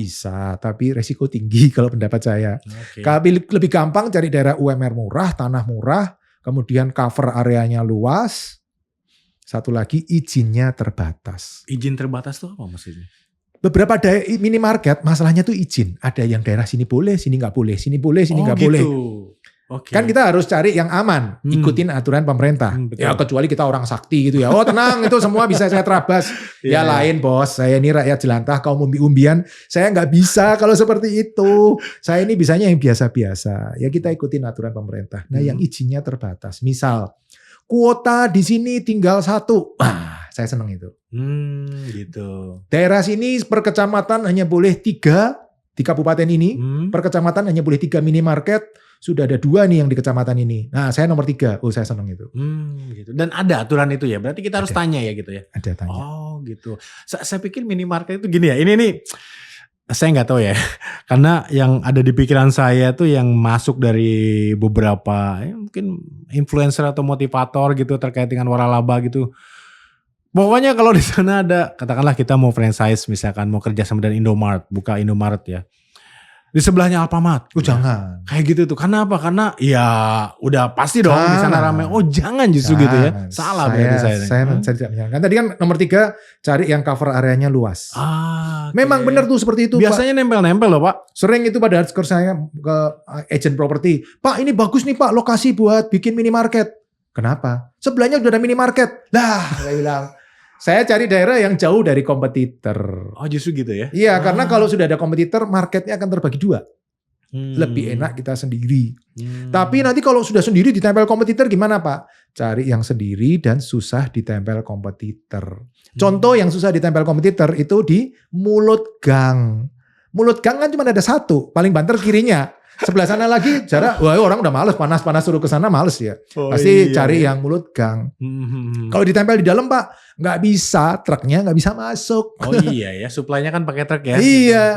tapi resiko tinggi kalau pendapat saya. Tapi lebih gampang cari daerah UMR murah, tanah murah, kemudian cover areanya luas. Satu lagi izinnya terbatas. Izin terbatas tuh apa maksudnya? Beberapa minimarket masalahnya tuh izin. Ada yang daerah sini boleh, sini nggak boleh, sini boleh, sini nggak boleh. Okay. Kan kita harus cari yang aman, ikutin aturan pemerintah. Ya kecuali kita orang sakti gitu ya. Oh tenang, itu semua bisa saya terabas. Ya lain bos, saya ini rakyat jelantah, kaum umbi-umbian. Saya nggak bisa kalau seperti itu. Saya ini bisanya yang biasa-biasa. Ya kita ikutin aturan pemerintah. Nah yang izinnya terbatas. Misal kuota di sini tinggal 1. Saya seneng itu. Gitu. Daerah sini per kecamatan hanya boleh 3 di kabupaten ini. Per kecamatan hanya boleh 3 minimarket. Sudah ada 2 nih yang di kecamatan ini. Nah, saya nomor 3. Oh, saya seneng itu. Gitu. Dan ada aturan itu ya. Berarti kita harus tanya ya gitu ya. Ada tanya. Oh, gitu. Saya pikir minimarket itu gini ya. Ini nih saya nggak tahu ya. Karena yang ada di pikiran saya tuh yang masuk dari beberapa mungkin influencer atau motivator gitu terkait dengan waralaba gitu. Pokoknya kalau di sana ada, katakanlah kita mau franchise misalkan mau kerja sama dengan Indomaret, buka Indomaret ya. Di sebelahnya Alfamart. Oh jangan. Kayak gitu tuh. Kenapa? Karena ya udah pasti dong di sana ramai. Oh jangan justru gitu ya. Salah berarti saya. Saya tidak menyarankan. Tadi kan nomor 3 cari yang cover areanya luas. Memang benar tuh seperti itu. Biasanya nempel-nempel loh Pak. Sering itu pada skor saya ke agent properti. Pak ini bagus nih Pak lokasi buat bikin minimarket. Kenapa? Sebelahnya udah ada minimarket. Lah saya bilang. Saya cari daerah yang jauh dari kompetitor. Oh justru gitu ya? Iya karena kalau sudah ada kompetitor marketnya akan terbagi 2. Lebih enak kita sendiri. Tapi nanti kalau sudah sendiri ditempel kompetitor gimana Pak? Cari yang sendiri dan susah ditempel kompetitor. Contoh yang susah ditempel kompetitor itu di mulut gang. Mulut gang kan cuma ada 1, paling banter kirinya. Sebelah sana lagi jarak, wah orang udah males, panas-panas suruh ke sana males ya. Pasti cari yang mulut gang. Kalau ditempel di dalam Pak, nggak bisa, truknya nggak bisa masuk. Oh iya ya, supply-nya kan pakai truk ya. Iya.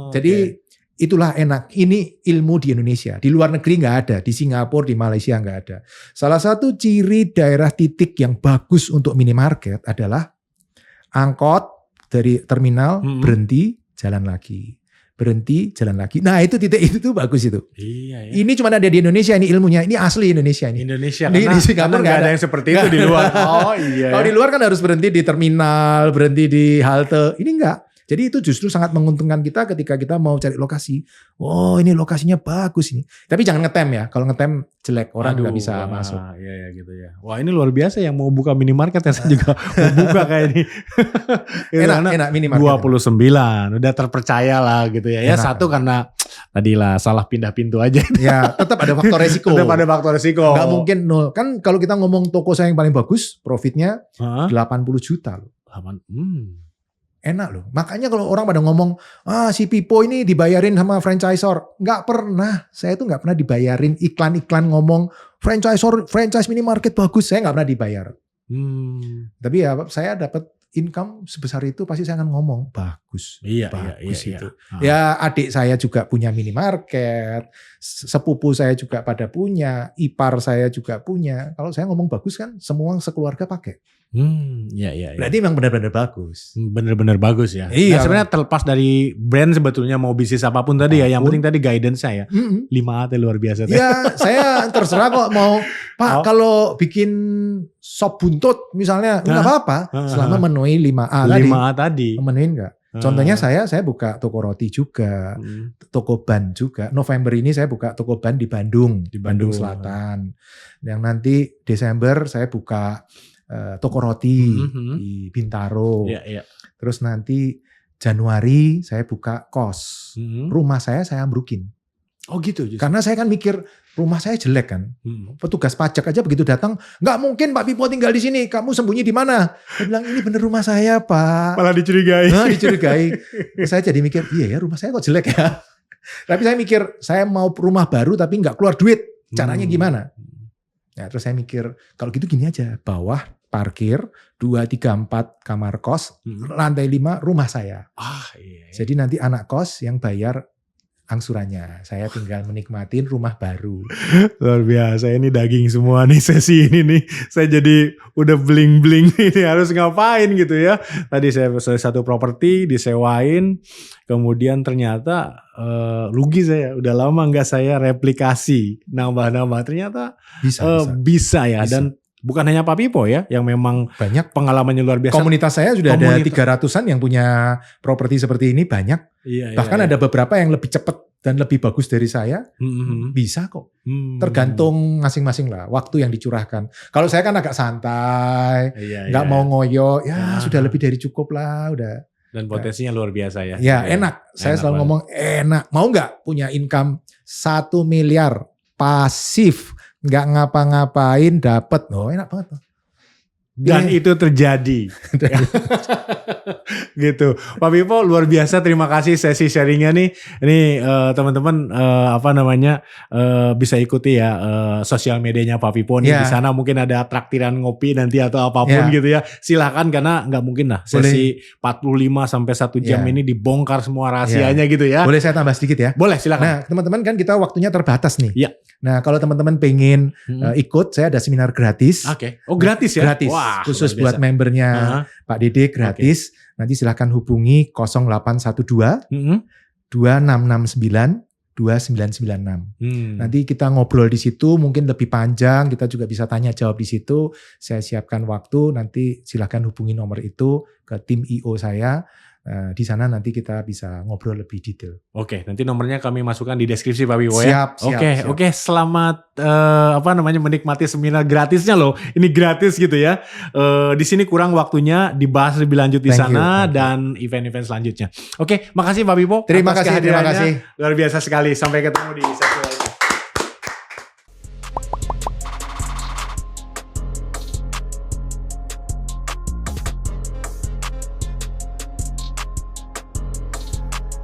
Jadi itulah enak. Ini ilmu di Indonesia. Di luar negeri nggak ada, di Singapura, di Malaysia nggak ada. Salah satu ciri daerah titik yang bagus untuk minimarket adalah angkot dari terminal berhenti, jalan lagi. Berhenti, jalan lagi. Nah itu titik itu tuh bagus itu. Iya, ya. Ini cuma ada di Indonesia ini ilmunya. Ini asli Indonesia ini. Indonesia karena di Singapura nggak ada yang seperti itu di luar. Oh iya. Kalau di luar kan harus berhenti di terminal, berhenti di halte. Ini enggak. Jadi itu justru sangat menguntungkan kita ketika kita mau cari lokasi. Oh ini lokasinya bagus ini. Tapi jangan ngetem ya. Kalau ngetem jelek orang nggak bisa masuk. Iya gitu ya. Wah ini luar biasa yang mau buka minimarket ya saya juga mau buka kayak ini. Enak minimarket. 29 udah terpercaya lah gitu ya. Ya satu karena tadi lah salah pindah pintu aja. Ya tetap ada faktor resiko. Tetap ada faktor resiko. Nggak mungkin 0. Kan kalau kita ngomong toko saya yang paling bagus, profitnya 80 juta loh. Enak loh. Makanya kalau orang pada ngomong, si Pipo ini dibayarin sama franchisor. Nggak pernah. Saya tuh nggak pernah dibayarin iklan-iklan ngomong franchise minimarket bagus. Saya nggak pernah dibayar. Tapi ya saya dapat income sebesar itu pasti saya akan ngomong bagus. Bagus itu. Ya adik saya juga punya minimarket. Sepupu saya juga pada punya. Ipar saya juga punya. Kalau saya ngomong bagus kan semua sekeluarga pakai. Berarti memang benar-benar bagus. Benar-benar bagus ya. Iya. Nah, sebenarnya terlepas dari brand sebetulnya mau bisnis apapun tadi ya. Yang penting tadi guidance-nya ya. 5A luar biasa. Ya saya terserah kok mau. Pak kalau bikin sop buntut misalnya nggak apa-apa. Selama memenuhi 5A tadi. 5A tadi. Memenuhi nggak? Contohnya saya buka toko roti juga. Toko ban juga. November ini saya buka toko ban di Bandung. Di Bandung Selatan. Yang nanti Desember saya buka toko roti di Bintaro. Terus nanti Januari saya buka kos. Rumah saya ambrukin. Oh gitu. Justru. Karena saya kan mikir rumah saya jelek kan. Petugas pajak aja begitu datang, nggak mungkin Pak Pipo tinggal di sini. Kamu sembunyi di mana? Saya bilang ini bener rumah saya Pak. Malah dicurigai. Dicurigai. Saya jadi mikir iya ya rumah saya kok jelek ya. Tapi saya mikir saya mau rumah baru tapi nggak keluar duit. Caranya gimana? Ya, terus saya mikir kalau gitu gini aja, bawah parkir 2, 3, 4 kamar kos, lantai 5 rumah saya. Jadi nanti anak kos yang bayar angsurannya. Saya tinggal menikmatin rumah baru. Luar biasa, ini daging semua nih sesi ini nih. Saya jadi udah bling-bling ini harus ngapain gitu ya. Tadi saya satu properti disewain, kemudian ternyata rugi saya. Udah lama nggak saya replikasi, nambah-nambah. Ternyata bisa ya. Bisa. Dan bukan hanya Pak Pipo ya, yang memang banyak pengalamannya luar biasa. Komunitas saya sudah ada 300-an yang punya properti seperti ini, banyak. Bahkan ada beberapa yang lebih cepat dan lebih bagus dari saya. Bisa kok. Tergantung masing-masing lah, waktu yang dicurahkan. Kalau saya kan agak santai, nggak mau ngoyo, sudah lebih dari cukup lah, udah. Dan potensinya luar biasa ya. Ya enak. Saya selalu ngomong enak. Mau nggak punya income 1 miliar pasif, nggak ngapa-ngapain dapat, enak banget. Dan itu terjadi. Gitu. Pak Pipo luar biasa, terima kasih sesi sharingnya nih. Ini teman-teman bisa ikuti ya sosial medianya Pak Pipo nih. Di sana mungkin ada traktiran ngopi nanti atau apapun gitu ya. Silahkan, karena nggak mungkin lah sesi 45 sampai 1 jam ini dibongkar semua rahasianya gitu ya. Boleh saya tambah sedikit ya? Boleh, silakan. Nah teman-teman kan kita waktunya terbatas nih. Iya. Nah kalau teman-teman pengen ikut, saya ada seminar gratis. Oke. Oh gratis ya? Gratis. Wah, khusus buat membernya Pak Dede, gratis. Nanti silahkan hubungi 0812 2669 2996. Nanti kita ngobrol di situ, mungkin lebih panjang, kita juga bisa tanya jawab di situ. Saya siapkan waktu, nanti silahkan hubungi nomor itu ke tim IO saya. Di sana nanti kita bisa ngobrol lebih detail. Oke, nanti nomornya kami masukkan di deskripsi Pak Pipo ya. Siap. Oke, selamat menikmati seminar gratisnya loh. Ini gratis gitu ya. Di sini kurang waktunya, dibahas lebih lanjut di sana dan event-event selanjutnya. Oke, makasih Pak Pipo. Terima kasih. Luar biasa sekali. Sampai ketemu di sesi